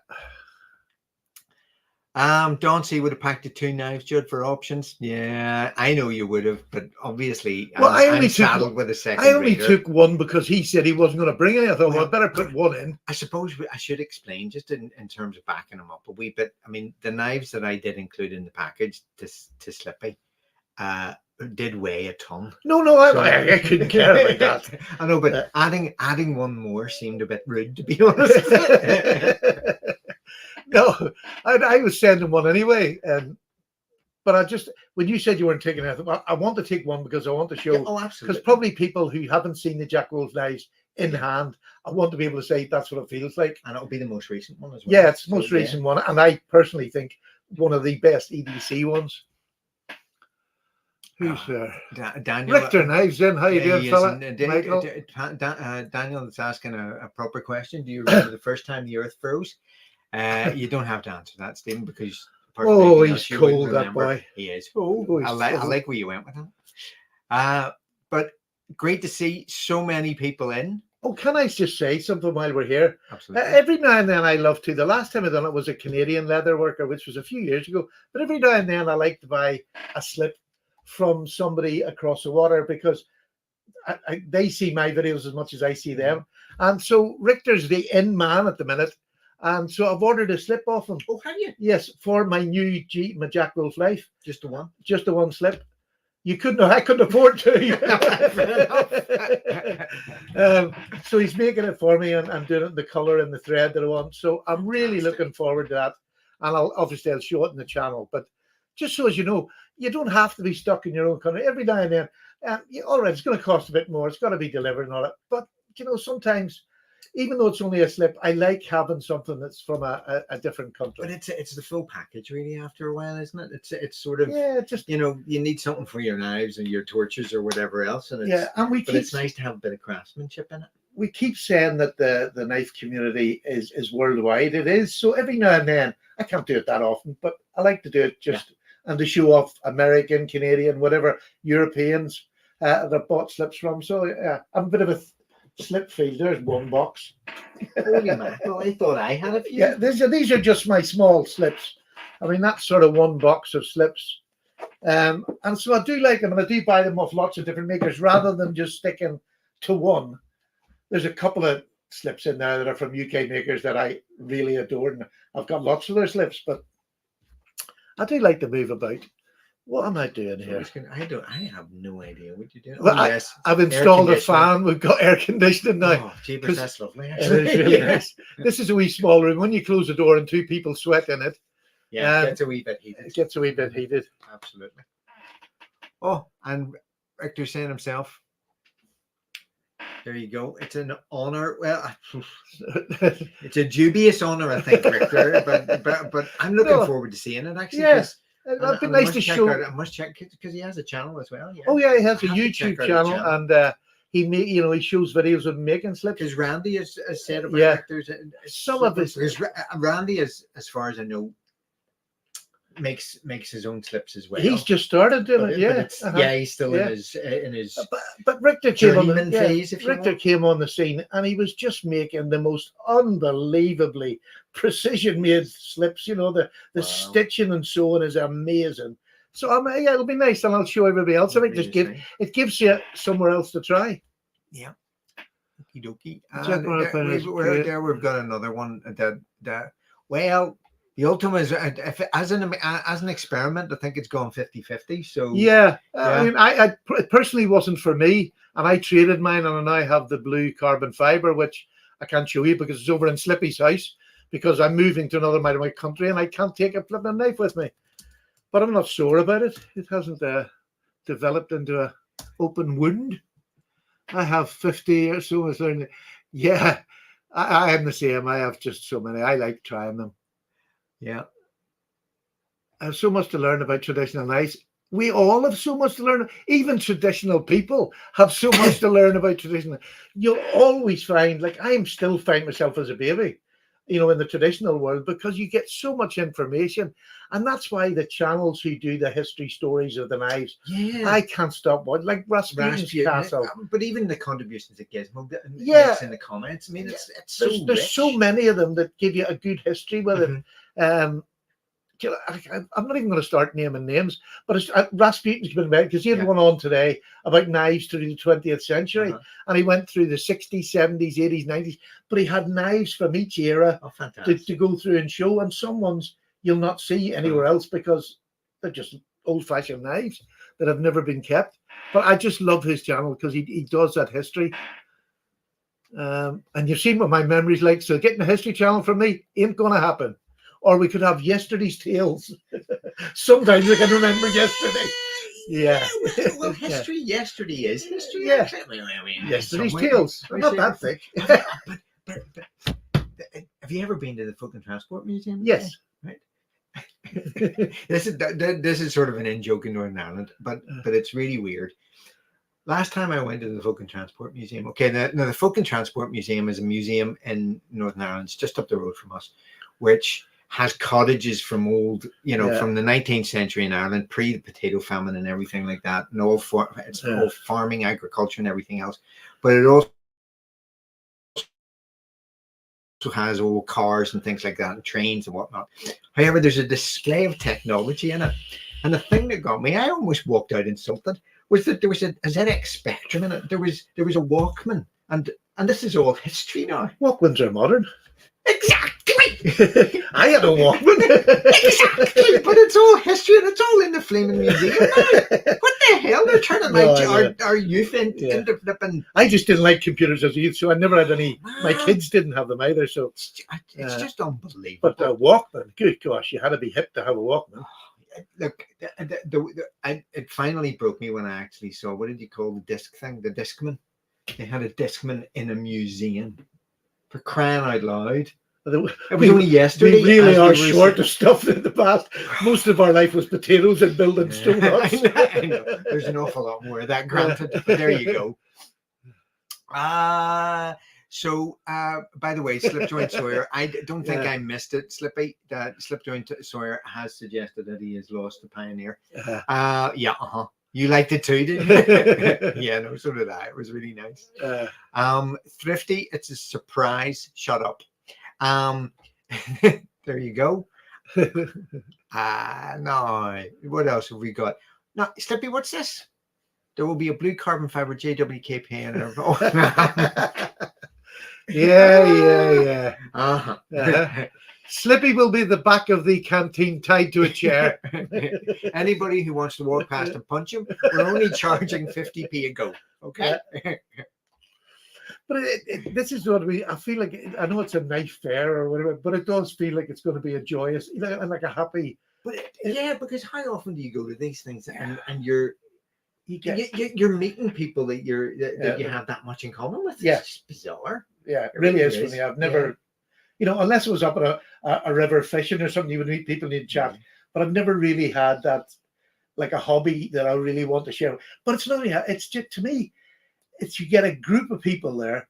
[SPEAKER 1] Don C would have packed the 2 knives, Judd, for options. Yeah, I know you would have, but obviously,
[SPEAKER 2] I only
[SPEAKER 1] saddled with a second.
[SPEAKER 2] I only took one because he said he wasn't going to bring any. I thought, well, I better put one in.
[SPEAKER 1] I suppose I should explain just in terms of backing them up a wee bit. I mean, the knives that I did include in the package to Slippy did weigh a ton.
[SPEAKER 2] No, I couldn't care about that.
[SPEAKER 1] I know, but adding one more seemed a bit rude, to be honest.
[SPEAKER 2] No, I was sending one anyway, and But I just, when you said you weren't taking anything, I want to take one because I want to show.
[SPEAKER 1] Yeah, oh, absolutely.
[SPEAKER 2] Because probably people who haven't seen the Jack Wolf knives in hand, I want to be able to say that's what it feels like.
[SPEAKER 1] And it'll be the most recent one as well.
[SPEAKER 2] Yeah, it's the most recent one, and I personally think one of the best EDC ones. Who's there?
[SPEAKER 1] Daniel
[SPEAKER 2] Richter Knives then. How you doing, fella?
[SPEAKER 1] Daniel is asking a proper question. Do you remember the first time the earth froze? You don't have to answer that, Stephen, because
[SPEAKER 2] he's cold, that boy.
[SPEAKER 1] He is. I like where you went with him. But great to see so many people in.
[SPEAKER 2] Oh, can I just say something while we're here?
[SPEAKER 1] Absolutely.
[SPEAKER 2] Every now and then I love to. The last time I done it was a Canadian leather worker, which was a few years ago. But every now and then I like to buy a slip from somebody across the water because they see my videos as much as I see them. And so Richter's the in man at the minute. And so I've ordered a slip off him.
[SPEAKER 1] Oh, have you?
[SPEAKER 2] Yes, for my new my Jack Wolf Life.
[SPEAKER 1] Just the one?
[SPEAKER 2] Just the one slip. I couldn't afford to. So he's making it for me, and I'm doing it in the color and the thread that I want. So I'm really looking forward to that. And I'll show it in the channel. But just so as you know, you don't have to be stuck in your own country. Every now and then, all right, it's going to cost a bit more. It's got to be delivered and all that. But, sometimes, even though it's only a slip, I like having something that's from a different country.
[SPEAKER 1] But it's the full package, really, after a while, isn't it? It's sort of,
[SPEAKER 2] just,
[SPEAKER 1] you need something for your knives and your torches or whatever else. And it's nice to have a bit of craftsmanship in it.
[SPEAKER 2] We keep saying that the knife community is worldwide. It is. So every now and then, I can't do it that often, but I like to do it and to show off American, Canadian, whatever Europeans that bought slips from. So I'm a bit of a slip field. There's one box.
[SPEAKER 1] Holy mackerel! I thought I had a few.
[SPEAKER 2] Yeah, these are just my small slips. I mean, that's sort of one box of slips. And so I do like them, and I do buy them off lots of different makers rather than just sticking to one. There's a couple of slips in there that are from UK makers that I really adore, and I've got lots of their slips, but I do like to move about. What am I doing here?
[SPEAKER 1] I have no idea what you're doing.
[SPEAKER 2] Well, yes, I've installed a fan. We've got air conditioning now.
[SPEAKER 1] Oh, jeepers, that's lovely.
[SPEAKER 2] It is really nice. This is a wee small room. When you close the door and two people sweat in it,
[SPEAKER 1] it gets a wee bit heated.
[SPEAKER 2] It gets a wee bit heated.
[SPEAKER 1] Absolutely. Oh, and Richter saying himself, there you go. It's an honor. Well, it's a dubious honor, I think, Richter. But I'm looking forward to seeing it, actually.
[SPEAKER 2] Yes. It'd be nice to show.
[SPEAKER 1] I must check because he has a channel as well. Yeah.
[SPEAKER 2] Oh yeah, he has a YouTube channel, and he shows videos of making slips.
[SPEAKER 1] Because Randy has said about Richter's
[SPEAKER 2] some of his.
[SPEAKER 1] Because Randy is, as far as I know, makes his own slips as well.
[SPEAKER 2] He's just started doing it.
[SPEAKER 1] He's still in his.
[SPEAKER 2] But Richter came on the
[SPEAKER 1] phase.
[SPEAKER 2] Richter came on the scene, and he was just making the most unbelievably precision-made slips. The stitching and sewing is amazing. So it'll be nice, and I'll show everybody else. I think it gives you somewhere else to try.
[SPEAKER 1] Yeah. Okie dokie. We've got another one that the Ultima is as an experiment. I think it's gone 50-50. So
[SPEAKER 2] I mean, I personally wasn't for me, and I traded mine, and I now have the blue carbon fiber, which I can't show you because it's over in Slippy's house because I'm moving to another part of my country and I can't take a flipping knife with me. But I'm not sure about it. It hasn't developed into an open wound. I have 50 or so. Yeah, I am the same. I have just so many. I like trying them.
[SPEAKER 1] Yeah.
[SPEAKER 2] I have so much to learn about traditional knives. We all have so much to learn. Even traditional people have so much to learn about traditional. You'll always find, like I am still finding myself as a baby, in the traditional world, because you get so much information. And that's why the channels who do the history stories of the knives, I can't stop watching, like Rasputin's Castle.
[SPEAKER 1] But even the contributions that Gizmo makes in the comments, I mean, it's so
[SPEAKER 2] there's so many of them that give you a good history with it. I'm not even going to start naming names, but it's Rasputin's been about because he had one on today about knives through the 20th century, and he went through the 60s, 70s, 80s, 90s, but he had knives from each era to go through and show, and some ones you'll not see anywhere else because they're just old-fashioned knives that have never been kept. But I just love his channel because he does that history. And you've seen what my memory's like, so getting a history channel from me ain't going to happen. Or we could have yesterday's tales. Sometimes I can remember yesterday. Yeah.
[SPEAKER 1] Well, history yesterday is history.
[SPEAKER 2] Yeah.
[SPEAKER 1] Actually. I mean,
[SPEAKER 2] Yesterday's tales. They're not that thick.
[SPEAKER 1] But have you ever been to the Folk and Transport Museum?
[SPEAKER 2] Yes.
[SPEAKER 1] Right. This is sort of an in joke in Northern Ireland, but it's really weird. Last time I went to the Folk and Transport Museum. Okay, now the Folk and Transport Museum is a museum in Northern Ireland. It's just up the road from us, which has cottages from old, from the 19th century in Ireland, pre the potato famine and everything like that. And all all farming, agriculture, and everything else. But it also has old cars and things like that, and trains and whatnot. However, there's a display of technology in it, and the thing that got me, I almost walked out insulted, was that there was a ZX Spectrum in it. There was a Walkman, and this is all history now.
[SPEAKER 2] Walkmans are modern.
[SPEAKER 1] Exactly.
[SPEAKER 2] I had a Walkman.
[SPEAKER 1] Exactly, but it's all history, and it's all in the flaming museum now. What the hell? They're turning our youth into flipping.
[SPEAKER 2] I just didn't like computers as a youth, so I never had any. My kids didn't have them either, so
[SPEAKER 1] it's just unbelievable.
[SPEAKER 2] But a Walkman, good gosh, you had to be hip to have a Walkman.
[SPEAKER 1] Look, it finally broke me when I actually saw, what did you call the disc thing? The Discman. They had a Discman in a museum. For crying out loud. It was only yesterday.
[SPEAKER 2] We really are short of stuff in the past. Most of our life was potatoes and building stone huts.
[SPEAKER 1] I know. There's an awful lot more of that, granted. But there you go. So, by the way, Slipjoint Sawyer, I don't think I missed it, Slippy. That Slipjoint Sawyer has suggested that he has lost the Pioneer. You liked it too, didn't you? Yeah, no, so did I. It was really nice. Thrifty, it's a surprise. Shut up. There you go. No. What else have we got? No, Slippy, what's this? There will be a blue carbon fiber JWK pen.
[SPEAKER 2] Yeah. Slippy will be the back of the canteen tied to a chair.
[SPEAKER 1] Anybody who wants to walk past and punch him, we're only charging 50p a go. Okay.
[SPEAKER 2] But this is what I feel like. I know it's a nice fair or whatever, but it does feel like it's going to be a joyous, and like a happy.
[SPEAKER 1] But because how often do you go to these things and you're meeting people that you have that much in common with? It's just bizarre.
[SPEAKER 2] Yeah, it really is for me. I've never, unless it was up at a river fishing or something, you would meet people and you'd chat. But I've never really had that, like a hobby that I really want to share. But it's not. It's just, to me, it's you get a group of people there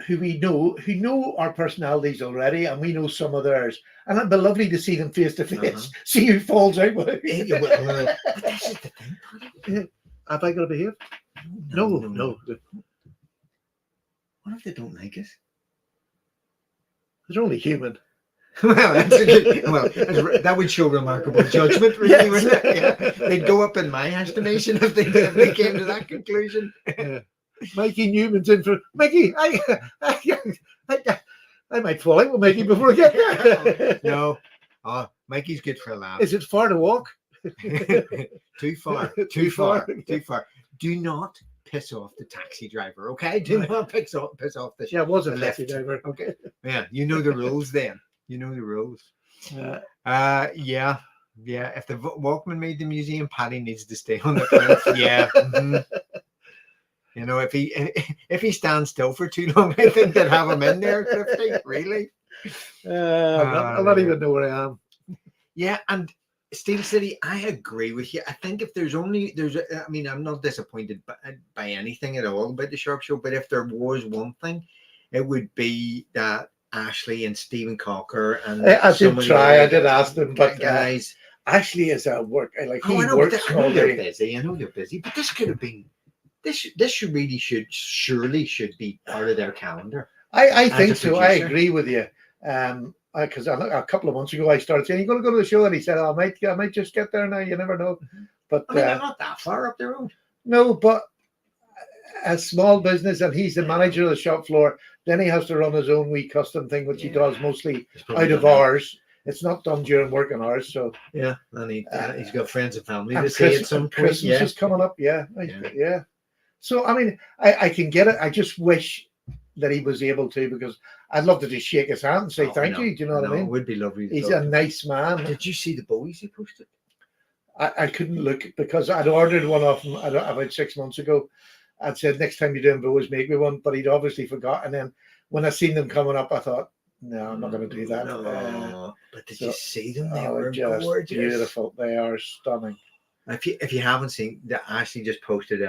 [SPEAKER 2] who know our personalities already, and we know some of theirs. And it'd be lovely to see them face to face, see who falls out with it.
[SPEAKER 1] But this is the thing.
[SPEAKER 2] Have I got to behave? No.
[SPEAKER 1] What if they don't like us?
[SPEAKER 2] They're only human.
[SPEAKER 1] That would show remarkable judgment, really, wouldn't it? Yeah. They'd go up in my estimation if they came to that conclusion.
[SPEAKER 2] Mikey Newman's in for Mikey. I might fall out with Mikey before I get there.
[SPEAKER 1] No, Mikey's good for a laugh.
[SPEAKER 2] Is it far to walk?
[SPEAKER 1] Too far. Do not piss off the taxi driver, okay? Do not piss off the.
[SPEAKER 2] Yeah, I was a taxi driver.
[SPEAKER 1] Okay. Yeah, you know the rules then. You know the rules. Yeah. If the Walkman made the museum, Paddy needs to stay on the fence. Yeah. Mm-hmm. If he stands still for too long, I think they'd have him in there. 50, really?
[SPEAKER 2] I'll not even know where I am.
[SPEAKER 1] Yeah, and Steel City, I agree with you. I think if I'm not disappointed by anything at all about the Sharp Show, but if there was one thing, it would be that Ashley and Stephen Cocker and
[SPEAKER 2] I did ask them, but
[SPEAKER 1] guys,
[SPEAKER 2] Ashley is at work.
[SPEAKER 1] I know they're busy, but this could have been. This surely should be part of their calendar.
[SPEAKER 2] I think so. I agree with you. Because a couple of months ago I started saying, "You're going to go to the show," and he said, "I might just get there now. You never know." But
[SPEAKER 1] they're not that far up the road.
[SPEAKER 2] No, but a small business, and he's the manager of the shop floor. Then he has to run his own wee custom thing, which he does mostly out of hours. It's not done during working hours. So
[SPEAKER 1] and he's got friends and family to see at some point.
[SPEAKER 2] Christmas is coming up. Yeah. So I mean, I can get it. I just wish that he was able to, because I'd love to just shake his hand and say thank you. Do you know what I mean?
[SPEAKER 1] It would be lovely.
[SPEAKER 2] He's a nice man.
[SPEAKER 1] Did you see the bowies he posted?
[SPEAKER 2] I couldn't look because I'd ordered one off him about 6 months ago. I'd said next time you're doing bows, make me one, but he'd obviously forgot. And then when I seen them coming up, I thought, no, I'm not going to do that.
[SPEAKER 1] No. But did you see them? They
[SPEAKER 2] oh,
[SPEAKER 1] were
[SPEAKER 2] just
[SPEAKER 1] gorgeous.
[SPEAKER 2] beautiful. They are stunning.
[SPEAKER 1] If you haven't seen, Ashley just posted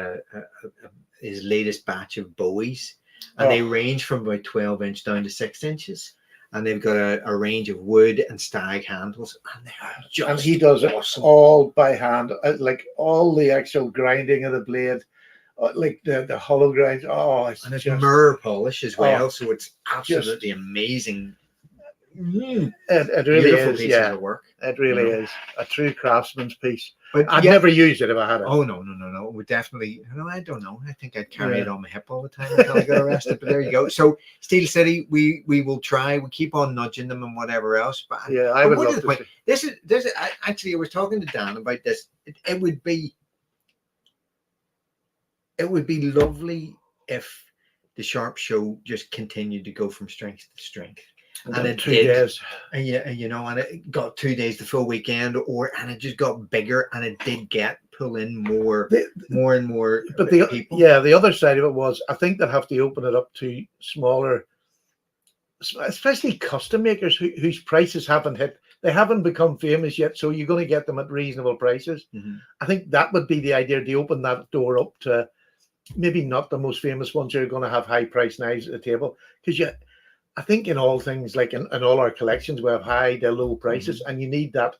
[SPEAKER 1] his latest batch of bowies, and they range from about 12-inch down to 6 inches, and they've got a range of wood and stag handles, and they are just.
[SPEAKER 2] And he does it all by hand, like all the actual grinding of the blade, like the hollow grinds. Oh, it's
[SPEAKER 1] and it's
[SPEAKER 2] just
[SPEAKER 1] mirror polish as well, so it's absolutely amazing.
[SPEAKER 2] It really
[SPEAKER 1] Beautiful
[SPEAKER 2] is,
[SPEAKER 1] pieces
[SPEAKER 2] yeah.
[SPEAKER 1] of work.
[SPEAKER 2] It really is a true craftsman's piece.
[SPEAKER 1] But
[SPEAKER 2] I'd never used it if I had it.
[SPEAKER 1] Oh no! We definitely. No, I don't know. I think I'd carry it on my hip all the time until I got arrested. But there you go. So Steel City, we will try. We keep on nudging them and whatever else. But
[SPEAKER 2] yeah, I would love to.
[SPEAKER 1] This is. Actually, I was talking to Dan about this. It would be lovely if the Sharp Show just continued to go from strength to strength. And it
[SPEAKER 2] 2 days,
[SPEAKER 1] and and it got 2 days, the full weekend, and it just got bigger, and it did pull in more and more.
[SPEAKER 2] But
[SPEAKER 1] people.
[SPEAKER 2] The other side of it was, I think they'll have to open it up to smaller, especially custom makers whose prices haven't hit. They haven't become famous yet, so you're going to get them at reasonable prices.
[SPEAKER 1] Mm-hmm.
[SPEAKER 2] I think that would be the idea, to open that door up to maybe not the most famous ones who are going to have high price knives at the table, because I think in all things, like in all our collections, we have high to low prices, and you need that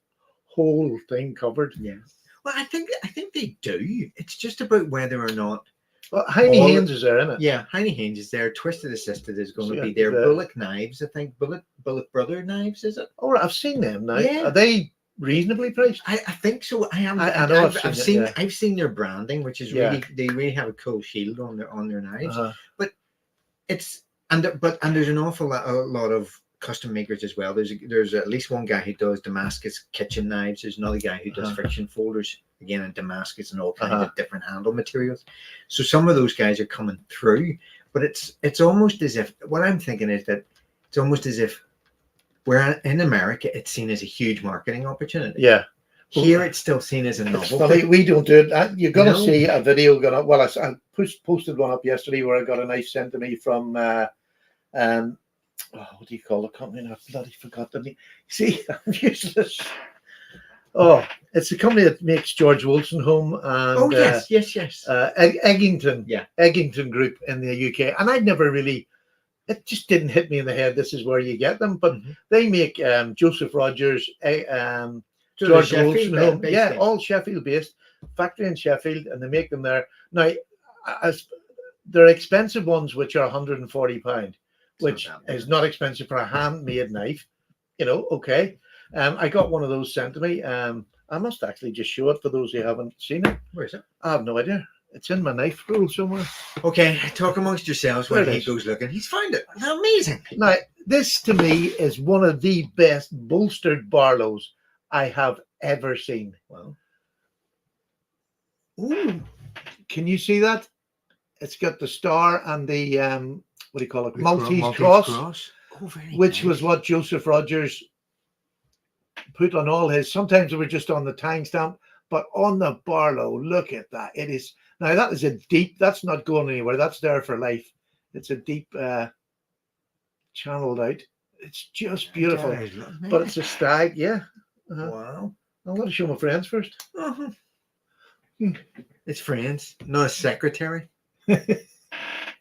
[SPEAKER 2] whole thing covered.
[SPEAKER 1] Yeah. Well, I think they do. It's just about whether or not.
[SPEAKER 2] Well, Heine Haynes is there, isn't it?
[SPEAKER 1] Yeah, Heine Haynes is there. Twisted Assisted is going to be there. Bullock Knives, I think. Bullock Brother Knives, is it?
[SPEAKER 2] Oh, I've seen them now.
[SPEAKER 1] Yeah.
[SPEAKER 2] Are they reasonably priced?
[SPEAKER 1] I think so. I've seen their branding, which is really, they really have a cool shield on their knives. But it's. And there's an awful lot of custom makers as well. There's at least one guy who does Damascus kitchen knives. There's another guy who does friction folders, again in Damascus and all kinds of different handle materials. So some of those guys are coming through, but it's almost as if, what I'm thinking is that it's almost as if we're in America, it's seen as a huge marketing opportunity.
[SPEAKER 2] Yeah.
[SPEAKER 1] Here it's still seen as a novelty.
[SPEAKER 2] Funny, we don't do it. You're going to see a video going up. Well, I posted one up yesterday where I got a knife sent to me from what do you call the company? I bloody forgot the name. See, I'm useless. Oh, it's a company that makes George Wilson home and
[SPEAKER 1] yes.
[SPEAKER 2] Eggington.
[SPEAKER 1] Yeah.
[SPEAKER 2] Eggington Group in the UK. And I'd never really, it just didn't hit me in the head, this is where you get them. But they make Joseph Rogers, George Wilson home. Yeah, all Sheffield based, factory in Sheffield, and they make them there. Now, they're expensive ones, which are £140, which is not expensive for a handmade knife. Okay. I got one of those sent to me. I must actually just show it for those who haven't seen it.
[SPEAKER 1] Where is it?
[SPEAKER 2] I have no idea. It's in my knife roll somewhere.
[SPEAKER 1] Okay, talk amongst yourselves when he goes looking. He's found it. It's amazing.
[SPEAKER 2] Now, this to me is one of the best bolstered Barlows I have ever seen.
[SPEAKER 1] Wow.
[SPEAKER 2] Ooh. Can you see that? It's got the star and the what do you call it? Maltese cross.
[SPEAKER 1] Oh, very
[SPEAKER 2] which
[SPEAKER 1] nice.
[SPEAKER 2] Was what Joseph Rogers put on all his. Sometimes they were just on the tang stamp, but on the Barlow, look at that. It is now, that is a deep, that's not going anywhere. That's there for life. It's a deep channeled out. It's just beautiful. But it's a stag, yeah.
[SPEAKER 1] Wow.
[SPEAKER 2] I'm going to show my friends first.
[SPEAKER 1] It's friends, not a secretary.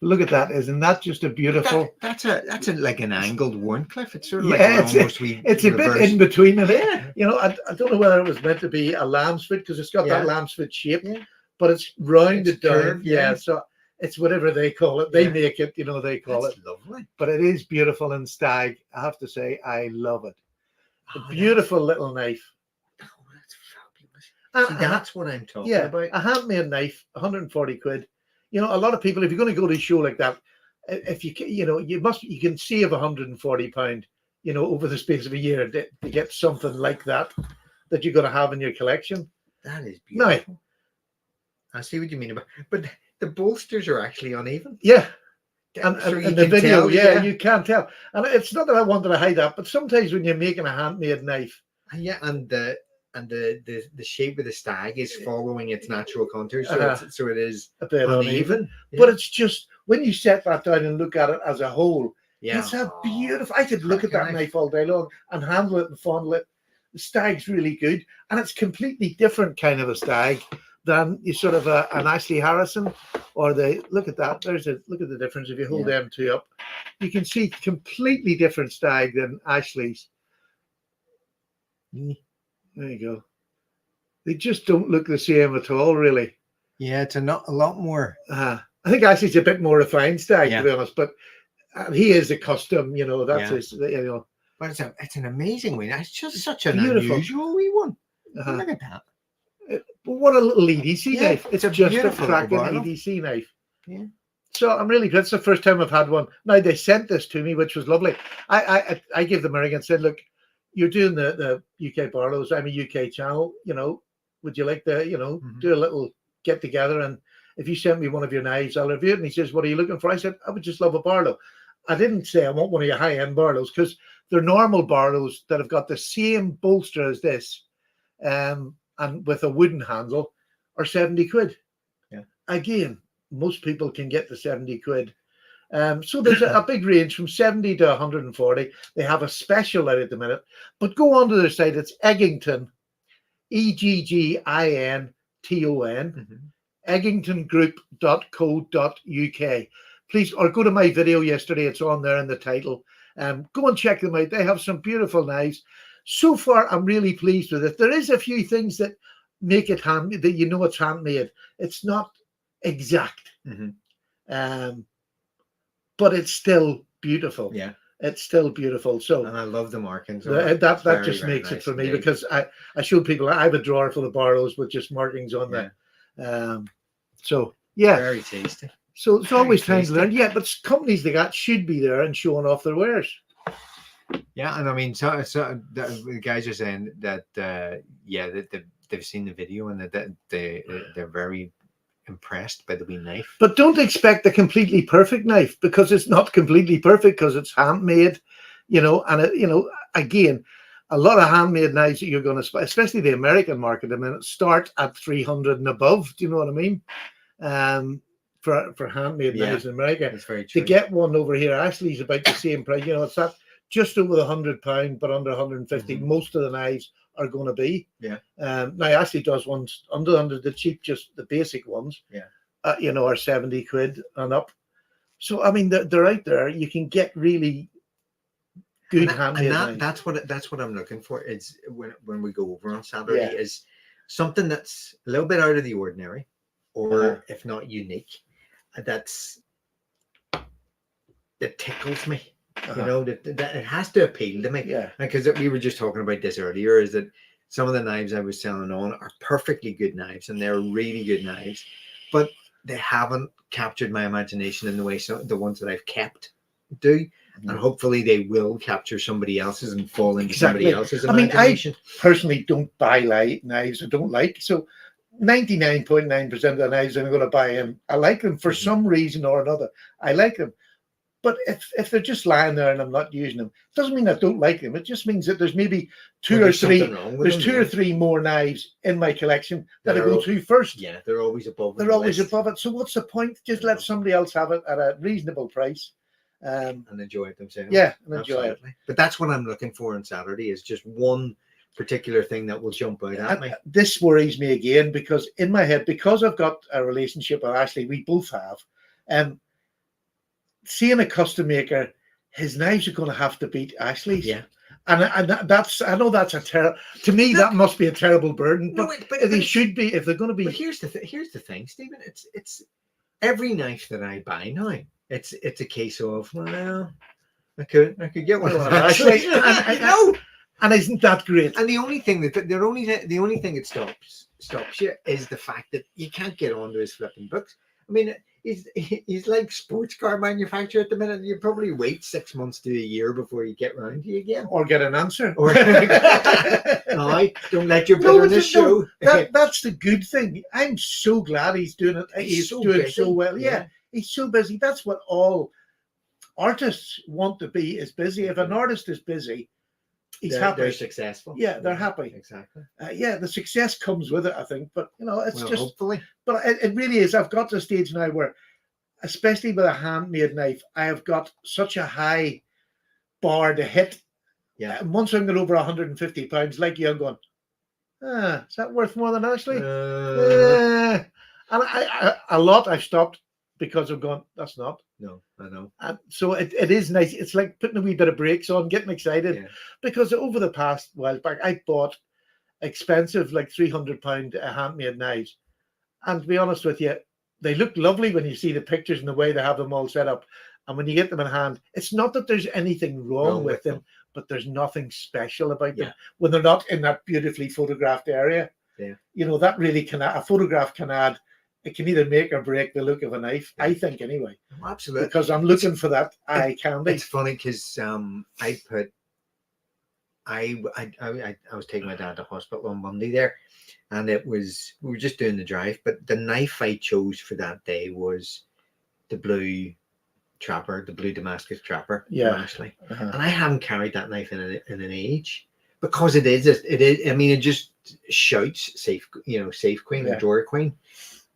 [SPEAKER 2] Look at that! Isn't that just a beautiful?
[SPEAKER 1] That's like an angled Warncliffe. It's sort of like
[SPEAKER 2] it's a bit in between it. Yeah. I don't know whether it was meant to be a lamb's foot because it's got that lamb's foot shape, but it's rounded down. Curved, so it's whatever they call it. They make it. They call it.
[SPEAKER 1] Lovely.
[SPEAKER 2] But it is beautiful in stag. I have to say, I love it. A beautiful little knife.
[SPEAKER 1] Oh, that's fabulous. See, that's what I'm talking about.
[SPEAKER 2] A handmade knife, 140 quid. A lot of people, if you're going to go to a show like that, if you can save £140, over the space of a year to get something like that you're going to have in your collection.
[SPEAKER 1] That is beautiful. Now, I see what you mean but the bolsters are actually uneven.
[SPEAKER 2] Yeah. And the video, you can't tell. And it's not that I wanted to hide that, but sometimes when you're making a handmade knife.
[SPEAKER 1] Yeah, and and the shape of the stag is following its natural contour, so it is
[SPEAKER 2] a bit uneven.
[SPEAKER 1] Yeah.
[SPEAKER 2] But it's just when you set that down and look at it as a whole,
[SPEAKER 1] yeah,
[SPEAKER 2] it's a beautiful. I could look at that knife all day long and handle it and fondle it. The stag's really good, and it's completely different kind of a stag than you sort of an Ashley Harrison or the look at that. Look at the difference if you hold them two up. You can see completely different stag than Ashley's. There you go. They just don't look the same at all, really.
[SPEAKER 1] Yeah, it's a lot more.
[SPEAKER 2] I think Ashley's a bit more refined stag, to be honest, but he is a custom, you know. That's his, you know.
[SPEAKER 1] But it's an amazing one. It's just such an unusual wee one. Look at that.
[SPEAKER 2] What a little EDC knife. It's
[SPEAKER 1] a
[SPEAKER 2] just a cracking EDC knife. Yeah. So I'm really good. It's the first time I've had one. Now they sent this to me, which was lovely. I gave them a ring and said, look, you're doing the UK Barlows. I'm a UK channel. You know, would you like to, you know, do a little get together? And if you send me one of your knives, I'll review it. And he says, what are you looking for? I said, I would just love a Barlow. I didn't say I want one of your high-end Barlows because they're normal Barlows that have got the same bolster as this, and with a wooden handle, are 70 quid. Yeah. Again, most people can get the 70 quid. So there's a big range from 70 to 140. They have a special out at the minute. But go on to their site. It's Eggington, EGGINTON, eggingtongroup.co.uk. Please, or go to my video yesterday. It's on there in the title. Go and check them out. They have some beautiful knives. So far, I'm really pleased with it. There is a few things that make it handmade, that you know it's handmade. It's not exact, but it's still beautiful. Yeah, it's still beautiful. So,
[SPEAKER 1] and I love the markings.
[SPEAKER 2] That just makes it for me because I showed people I have a drawer full of Barlows with just markings on there. So yeah,
[SPEAKER 1] very tasty.
[SPEAKER 2] So it's always time to learn. Yeah, but companies like that should be there and showing off their wares.
[SPEAKER 1] Yeah, and I mean, so the guys are saying that that they've seen the video and that they're very impressed by the wee knife.
[SPEAKER 2] But don't expect a completely perfect knife because it's not completely perfect because it's handmade, you know. And again, a lot of handmade knives that you're going to, especially the American market, I mean, start at 300 and above. Do you know what I mean? For handmade knives in America,
[SPEAKER 1] that's very true.
[SPEAKER 2] To get one over here, Ashley's about the same price. You know, it's that just over £100, but under 150. Most of the knives are going to be. Yeah. Now Ashley does ones under the cheap, just the basic ones. Yeah. You know, are 70 quid and up. So I mean, they're out there. You can get really good handmade knives.
[SPEAKER 1] That's what I'm looking for. Is when we go over on Saturday is something that's a little bit out of the ordinary, or if not unique. That tickles me, you know, that it has to appeal to me. Yeah, because we were just talking about this earlier, is that some of the knives I was selling on are perfectly good knives and they're really good knives, but they haven't captured my imagination in the way the ones that I've kept do. And hopefully they will capture somebody else's and fall into somebody else's imagination.
[SPEAKER 2] I mean, I personally don't buy knives I don't like, so 99.9% of the knives I'm going to buy in, I like them for some reason or another. I like them. But if they're just lying there and I'm not using them, it doesn't mean I don't like them. It just means that there's maybe two or three more knives in my collection that I go to first.
[SPEAKER 1] Yeah, they're always above it.
[SPEAKER 2] They're always above it. So what's the point? Just let somebody else have it at a reasonable price.
[SPEAKER 1] And enjoy it themselves.
[SPEAKER 2] Yeah, and enjoy it.
[SPEAKER 1] But that's what I'm looking for on Saturday, is just one particular thing that will jump out at me.
[SPEAKER 2] This worries me again because in my head, because I've got a relationship with Ashley, we both have, seeing a custom maker, his knives are going to have to beat Ashley's. Yeah. And that's, I know that's to me, that must be a terrible burden, but they should be, if they're going to be.
[SPEAKER 1] But here's the thing, Stephen, it's every knife that I buy now, it's a case of, well, I could get one of Ashley.
[SPEAKER 2] No. And isn't that great?
[SPEAKER 1] And the only thing that stops you is the fact that you can't get onto his flipping books. I mean, he's like sports car manufacturer at the minute. You probably wait 6 months to a year before you get round to you again,
[SPEAKER 2] or get an answer.
[SPEAKER 1] Or no, don't let your bitterness show.
[SPEAKER 2] That's the good thing. I'm so glad he's doing it. He's doing it so well. Yeah, he's so busy. That's what all artists want to be, is busy. If an artist is busy, he's happy.
[SPEAKER 1] They're successful.
[SPEAKER 2] Yeah, they're happy.
[SPEAKER 1] Exactly.
[SPEAKER 2] Yeah, the success comes with it, I think. But it's just
[SPEAKER 1] hopefully.
[SPEAKER 2] But it really is. I've got to a stage now where, especially with a handmade knife, I have got such a high bar to hit.
[SPEAKER 1] Yeah.
[SPEAKER 2] And once I'm going over 150 pounds, like you, I'm going, is that worth more than Ashley? And a lot I've stopped because I've gone, that's not.
[SPEAKER 1] No, I know.
[SPEAKER 2] And so it is nice. It's like putting a wee bit of brakes on, getting excited. Because over the past while back, I bought expensive, like £300 handmade knives. And to be honest with you, they look lovely when you see the pictures and the way they have them all set up. And when you get them in hand, it's not that there's anything wrong with them, but there's nothing special about them when they're not in that beautifully photographed area.
[SPEAKER 1] Yeah.
[SPEAKER 2] That really a photograph can add, it can either make or break the look of a knife, I think anyway.
[SPEAKER 1] Absolutely.
[SPEAKER 2] Because I'm looking for that eye candy.
[SPEAKER 1] It's funny because I was taking my dad to hospital on Monday there, and we were just doing the drive, but the knife I chose for that day was the blue trapper, the blue Damascus trapper. Ashley. And I haven't carried that knife in an age, because it is. I mean, it just shouts safe queen or drawer queen.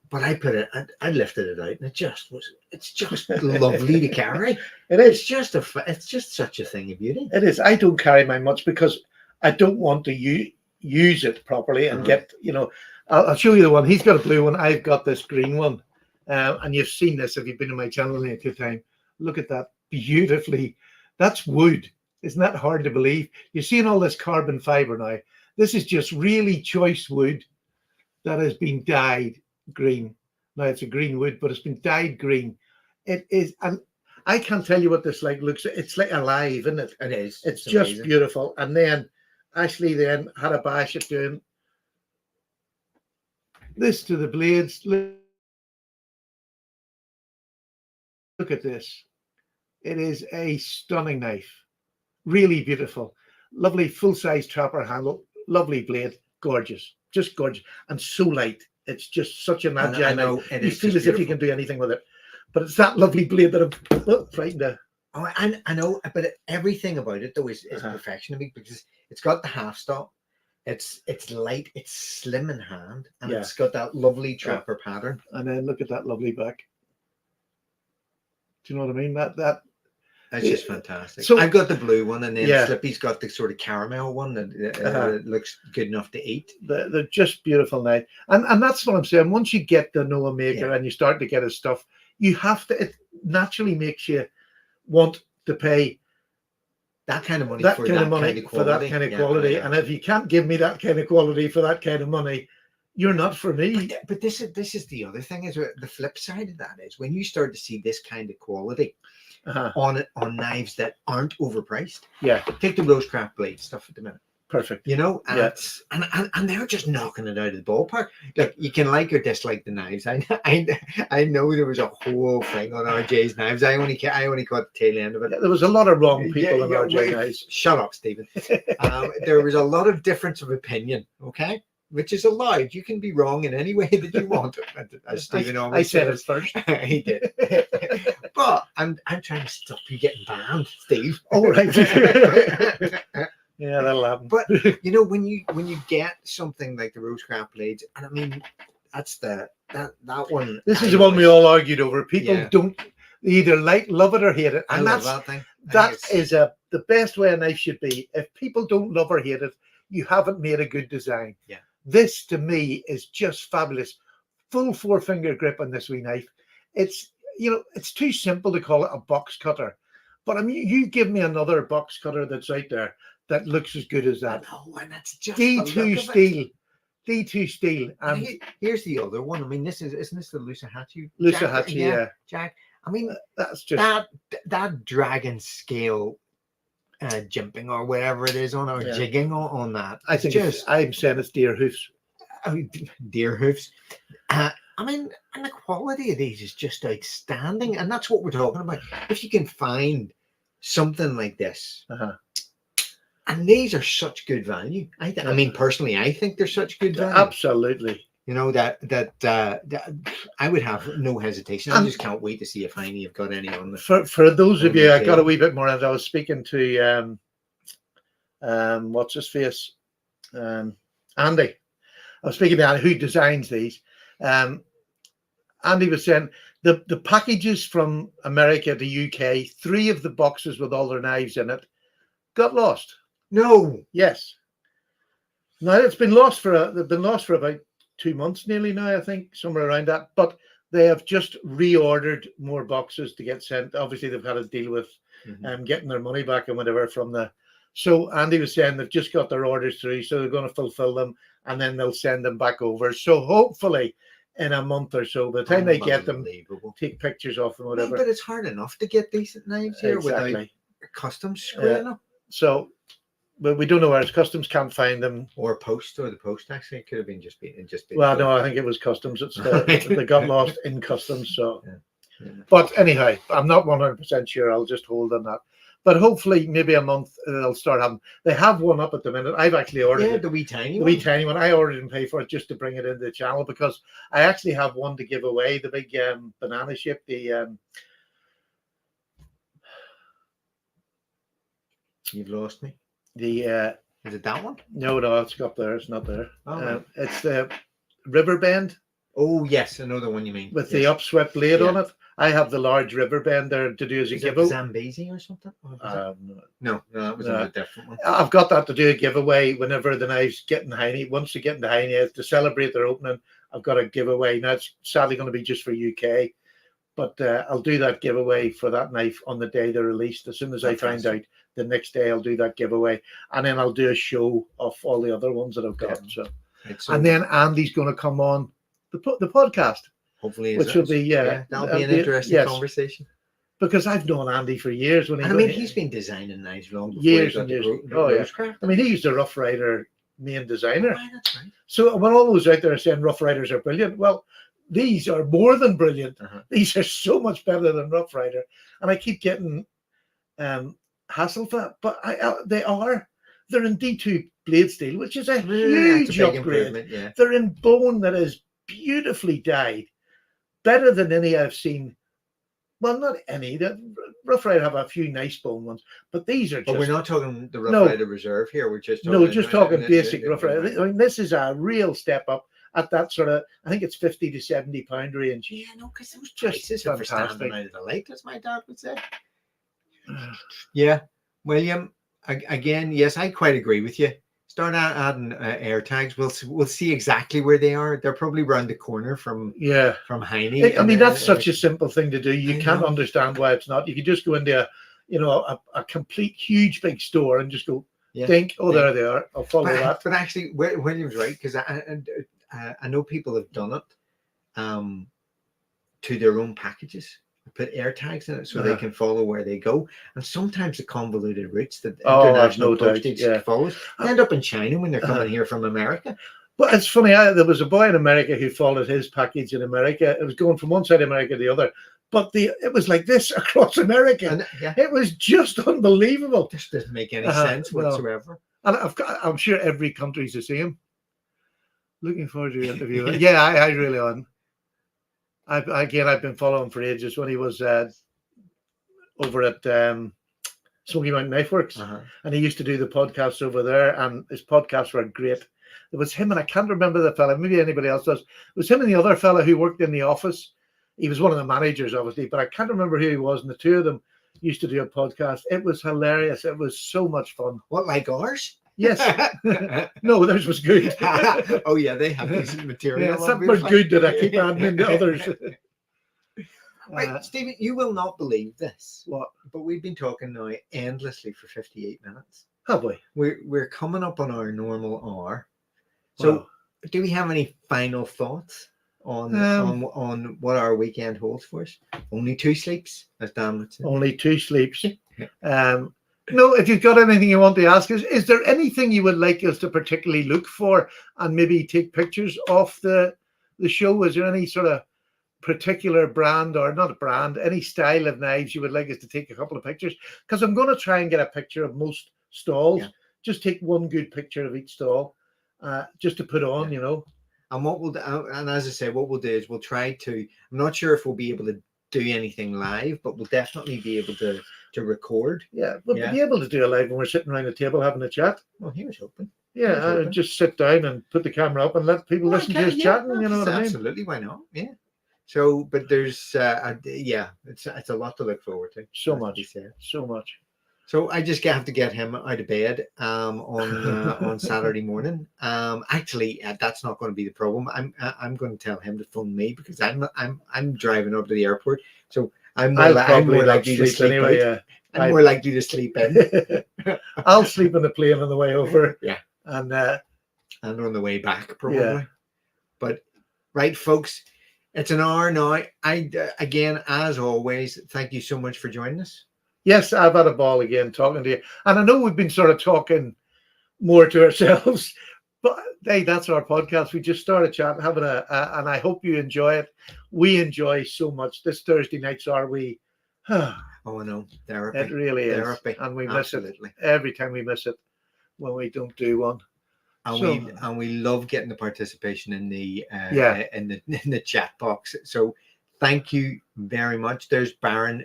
[SPEAKER 1] But I lifted it out, and it's just lovely to carry.
[SPEAKER 2] It is.
[SPEAKER 1] It's just such a thing of beauty.
[SPEAKER 2] It is. I don't carry mine much because I don't want to use it properly and get, I'll show you the one. He's got a blue one. I've got this green one. And you've seen this if you've been on my channel any time. Look at that beautifully. That's wood. Isn't that hard to believe? You're seeing all this carbon fiber now. This is just really choice wood that has been dyed green. Now it's a green wood, but it's been dyed green. It is, and I can't tell you what this looks. It's like alive, isn't it?
[SPEAKER 1] It is.
[SPEAKER 2] It's just amazing. Beautiful. And then Ashley then had a bash at doing this to the blades. Look at this. It is a stunning knife. Really beautiful. Lovely full-size trapper handle. Lovely blade. Gorgeous. Just gorgeous. And so light. It's just such an agile knife. You feel as if you can do anything with it. But it's that lovely blade that I'm frightened of.
[SPEAKER 1] Oh, I know, but everything about it though is perfection to me, because it's got the half stop. It's light, it's slim in hand, and it's got that lovely trapper pattern.
[SPEAKER 2] And then look at that lovely back. Do you know what I mean?
[SPEAKER 1] That's just fantastic. So I've got the blue one, and then Slippy's got the sort of caramel one that looks good enough to eat.
[SPEAKER 2] They're just beautiful now. And that's what I'm saying. Once you get to know a maker and you start to get his stuff, you have to, it naturally makes you want to pay
[SPEAKER 1] that kind of money
[SPEAKER 2] for that kind of quality. And if you can't give me that kind of quality for that kind of money, you're not for me.
[SPEAKER 1] But this is the other thing, is the flip side of that is when you start to see this kind of quality on knives that aren't overpriced. Take the Rosecraft blade stuff at the minute.
[SPEAKER 2] Perfect.
[SPEAKER 1] And they're just knocking it out of the ballpark. Look, you can like or dislike the knives. I know there was a whole thing on RJ's knives. I only caught the tail end of it.
[SPEAKER 2] There was a lot of wrong people in RJ knives.
[SPEAKER 1] Shut up, Stephen. There was a lot of difference of opinion. Okay. Which is allowed. You can be wrong in any way that you want. As Stephen always
[SPEAKER 2] I said it first.
[SPEAKER 1] He did. But I'm trying to stop you getting banned, Steve.
[SPEAKER 2] Oh, right. Yeah, that'll happen.
[SPEAKER 1] But when you get something like the Rosecraft blades, and I mean that's that one.
[SPEAKER 2] This is the one we all argued over. People don't either love it or hate it. And
[SPEAKER 1] love that thing.
[SPEAKER 2] That is the best way a knife should be. If people don't love or hate it, you haven't made a good design.
[SPEAKER 1] Yeah.
[SPEAKER 2] This to me is just fabulous. Full 4-finger grip on this wee knife. It's it's too simple to call it a box cutter. But I mean, you give me another box cutter that's out there that looks as good as that.
[SPEAKER 1] Oh, and that's just
[SPEAKER 2] D2 steel. D2 steel.
[SPEAKER 1] And here's the other one. I mean, isn't this the Lusahatchee?
[SPEAKER 2] Lusahatchee, yeah.
[SPEAKER 1] Jack. I mean,
[SPEAKER 2] that's just
[SPEAKER 1] that dragon scale jimping or whatever it is or jigging on that.
[SPEAKER 2] I think I'm saying it's deer hoofs.
[SPEAKER 1] Deer hoofs. I mean, and the quality of these is just outstanding, and that's what we're talking about. If you can find something like this, and these are such good value. I mean, personally, I think they're such good value.
[SPEAKER 2] Absolutely.
[SPEAKER 1] That I would have no hesitation. I just can't wait to see if Heine have got any on the.
[SPEAKER 2] For those of you, I got a wee bit more. As I was speaking to what's his face? Andy. I was speaking to Andy, who designs these. Andy was saying the packages from America to UK, 3 of the boxes with all their knives in it got lost.
[SPEAKER 1] No.
[SPEAKER 2] Yes. Now they've been lost for about 2 months nearly now, I think, somewhere around that. But they have just reordered more boxes to get sent. Obviously, they've had to deal with getting their money back and whatever from the. So Andy was saying they've just got their orders through, so they're going to fulfill them, and then they'll send them back over. So hopefully, in a month or so, by the time they get them, take pictures of them, whatever.
[SPEAKER 1] But it's hard enough to get decent knives here without customs screwing up.
[SPEAKER 2] So, but we don't know where it's customs can't find them,
[SPEAKER 1] or the post actually it could have been just been.
[SPEAKER 2] Well, no, I think it was customs. It's they got lost in customs. So, but anyhow, I'm not 100% sure. I'll just hold on that. But hopefully, maybe a month they'll start having. They have one up at the minute. I've actually ordered it.
[SPEAKER 1] The wee tiny
[SPEAKER 2] one. I ordered and paid for it just to bring it into the channel because I actually have one to give away. The big banana shape. The
[SPEAKER 1] You've lost me.
[SPEAKER 2] The
[SPEAKER 1] is it that one?
[SPEAKER 2] No, it's up there. It's not there.
[SPEAKER 1] Oh,
[SPEAKER 2] it's the river bend.
[SPEAKER 1] Oh yes, I know the one you mean.
[SPEAKER 2] With the upswept blade on it. I have the large river bend there to do as a giveaway.
[SPEAKER 1] Zambezi or something? No, that was a different one.
[SPEAKER 2] I've got that to do a giveaway whenever the knives get in Heine. Once they get in Heine, to celebrate their opening, I've got a giveaway. Now it's sadly going to be just for UK, but I'll do that giveaway for that knife on the day they're released. As soon as I find out, the next day I'll do that giveaway, and then I'll do a show of all the other ones that I've got. So and then Andy's going to come on the podcast.
[SPEAKER 1] Hopefully,
[SPEAKER 2] which will be
[SPEAKER 1] that'll be an interesting conversation.
[SPEAKER 2] Because I've known Andy for years.
[SPEAKER 1] He's been designing knives long before
[SPEAKER 2] years and years. I mean, he's the Rough Rider main designer.
[SPEAKER 1] Oh, that's right.
[SPEAKER 2] So when all those out there are saying Rough Riders are brilliant, well, these are more than brilliant. These are so much better than Rough Rider, and I keep getting hassled for that. But they're in D2 blade steel, which is a huge upgrade. They're in bone that is beautifully dyed. Better than any I've seen. Well, not any. The Rough Rider have a few nice bone ones, but these are just.
[SPEAKER 1] But we're not talking the Rough Rider Reserve here. We're just
[SPEAKER 2] talking basic Rough Rider. I mean, this is a real step up at that sort of. I think it's 50 to 70 pound range.
[SPEAKER 1] Yeah, no, because those prices are standing out of the light, as my dad would say. Yeah, William. Again, yes, I quite agree with you. Start adding air tags. We'll see exactly where they are. They're probably around the corner from Heine.
[SPEAKER 2] I mean, that's such a simple thing to do. You can't understand why it's not. You could just go into a complete huge big store and just go think, there they are. I'll follow that.
[SPEAKER 1] But actually, William's right, because I know people have done it to their own packages. Put air tags in it so they can follow where they go, and sometimes the convoluted routes that international postage follows end up in China when they're coming here from America.
[SPEAKER 2] But it's funny, there was a boy in America who followed his package in America. It was going from one side of America to the other, but it was like this across America. And, it was just unbelievable.
[SPEAKER 1] This doesn't make any sense whatsoever.
[SPEAKER 2] And I'm sure every country's the same. Looking forward to your interview. I really am. I've been following for ages when he was over at Smoky Mountain Knife Works, and he used to do the podcasts over there, and his podcasts were great. It was him, and I can't remember the fella. Maybe anybody else does. It was him and the other fella who worked in the office. He was one of the managers, obviously, but I can't remember who he was. And the two of them used to do a podcast. It was hilarious. It was so much fun.
[SPEAKER 1] What, like ours?
[SPEAKER 2] Yes. No, theirs was good.
[SPEAKER 1] Oh yeah, they have decent material.
[SPEAKER 2] Yeah, some were good that I keep adding into others.
[SPEAKER 1] Right, Stephen, you will not believe this.
[SPEAKER 2] What?
[SPEAKER 1] But we've been talking now endlessly for 58 minutes.
[SPEAKER 2] Have we?
[SPEAKER 1] We're coming up on our normal hour. So, do we have any final thoughts on what our weekend holds for us? Only 2 sleeps, as Dan would say.
[SPEAKER 2] Only 2 sleeps. No, if you've got anything you want to ask us, is there anything you would like us to particularly look for and maybe take pictures of the show? Is there any sort of particular brand, or not a brand, any style of knives you would like us to take a couple of pictures? Because I'm going to try and get a picture of most stalls. Yeah. Just take one good picture of each stall, just to put on, And what we'll do, and as I say, what we'll do is we'll try to. I'm not sure if we'll be able to
[SPEAKER 1] do anything live, but we'll definitely be able to record.
[SPEAKER 2] Yeah, we'll be able to do a live when we're sitting around the table having a chat.
[SPEAKER 1] Well, he was hoping.
[SPEAKER 2] Yeah, just sit down and put the camera up and let people listen to us chatting. You know what I mean?
[SPEAKER 1] Absolutely, why not? Yeah. So, but there's, it's a lot to look forward to.
[SPEAKER 2] So much.
[SPEAKER 1] So I just have to get him out of bed on Saturday morning. Actually, that's not going to be the problem. I'm going to tell him to phone me because I'm driving up to the airport. So I'm more likely to sleep anyway. Yeah. I'm more likely to sleep in.
[SPEAKER 2] I'll sleep on the plane on the way over.
[SPEAKER 1] Yeah,
[SPEAKER 2] and
[SPEAKER 1] on the way back probably.
[SPEAKER 2] Yeah.
[SPEAKER 1] But right, folks, it's an hour now. Again, as always, thank you so much for joining us.
[SPEAKER 2] Yes, I've had a ball again talking to you. And I know we've been sort of talking more to ourselves, but hey, that's our podcast. We just started chatting, having and I hope you enjoy it. We enjoy so much. This Thursday nights are we.
[SPEAKER 1] Oh, I know. Therapy.
[SPEAKER 2] It really is.
[SPEAKER 1] Therapy.
[SPEAKER 2] And we miss it. Every time we miss it when we don't do one.
[SPEAKER 1] And we love getting the participation in the in the chat box. So thank you very much. There's Baron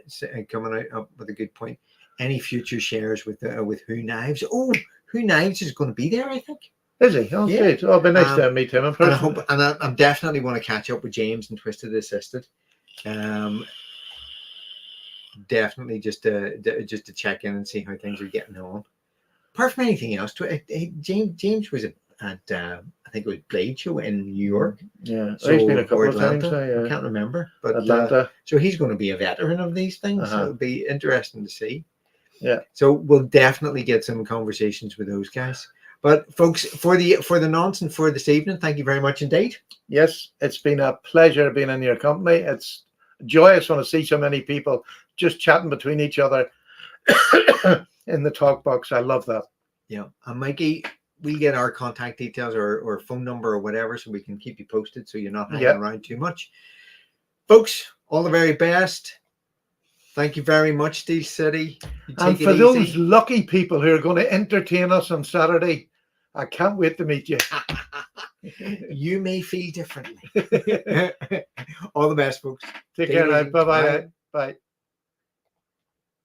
[SPEAKER 1] coming up with a good point. Any future shares with Who Knives? Oh, Who Knives is going to be there, I think.
[SPEAKER 2] Is he? Oh, yeah. Good. Oh, it'll be nice to meet him in person.
[SPEAKER 1] And I definitely want to catch up with James and Twisted Assisted. Definitely just to check in and see how things are getting on. Apart from anything else, James was at I think it was Blade Show in New York.
[SPEAKER 2] Yeah, so he's been a couple of times.
[SPEAKER 1] I can't remember, but
[SPEAKER 2] Atlanta.
[SPEAKER 1] So he's going to be a veteran of these things. So it'll be interesting to see.
[SPEAKER 2] Yeah.
[SPEAKER 1] So we'll definitely get some conversations with those guys. But folks, for the nonsense for this evening, thank you very much indeed.
[SPEAKER 2] Yes, it's been a pleasure being in your company. It's joyous when I see so many people just chatting between each other in the talk box. I love that.
[SPEAKER 1] Yeah, and Mikey, we'll get our contact details or phone number or whatever so we can keep you posted so you're not hanging around too much. Folks, all the very best. Thank you very much, Steel City.
[SPEAKER 2] And for those lucky people who are going to entertain us on Saturday, I can't wait to meet you.
[SPEAKER 1] You may feel differently. All the best, folks.
[SPEAKER 2] Take care now. Bye-bye. Bye.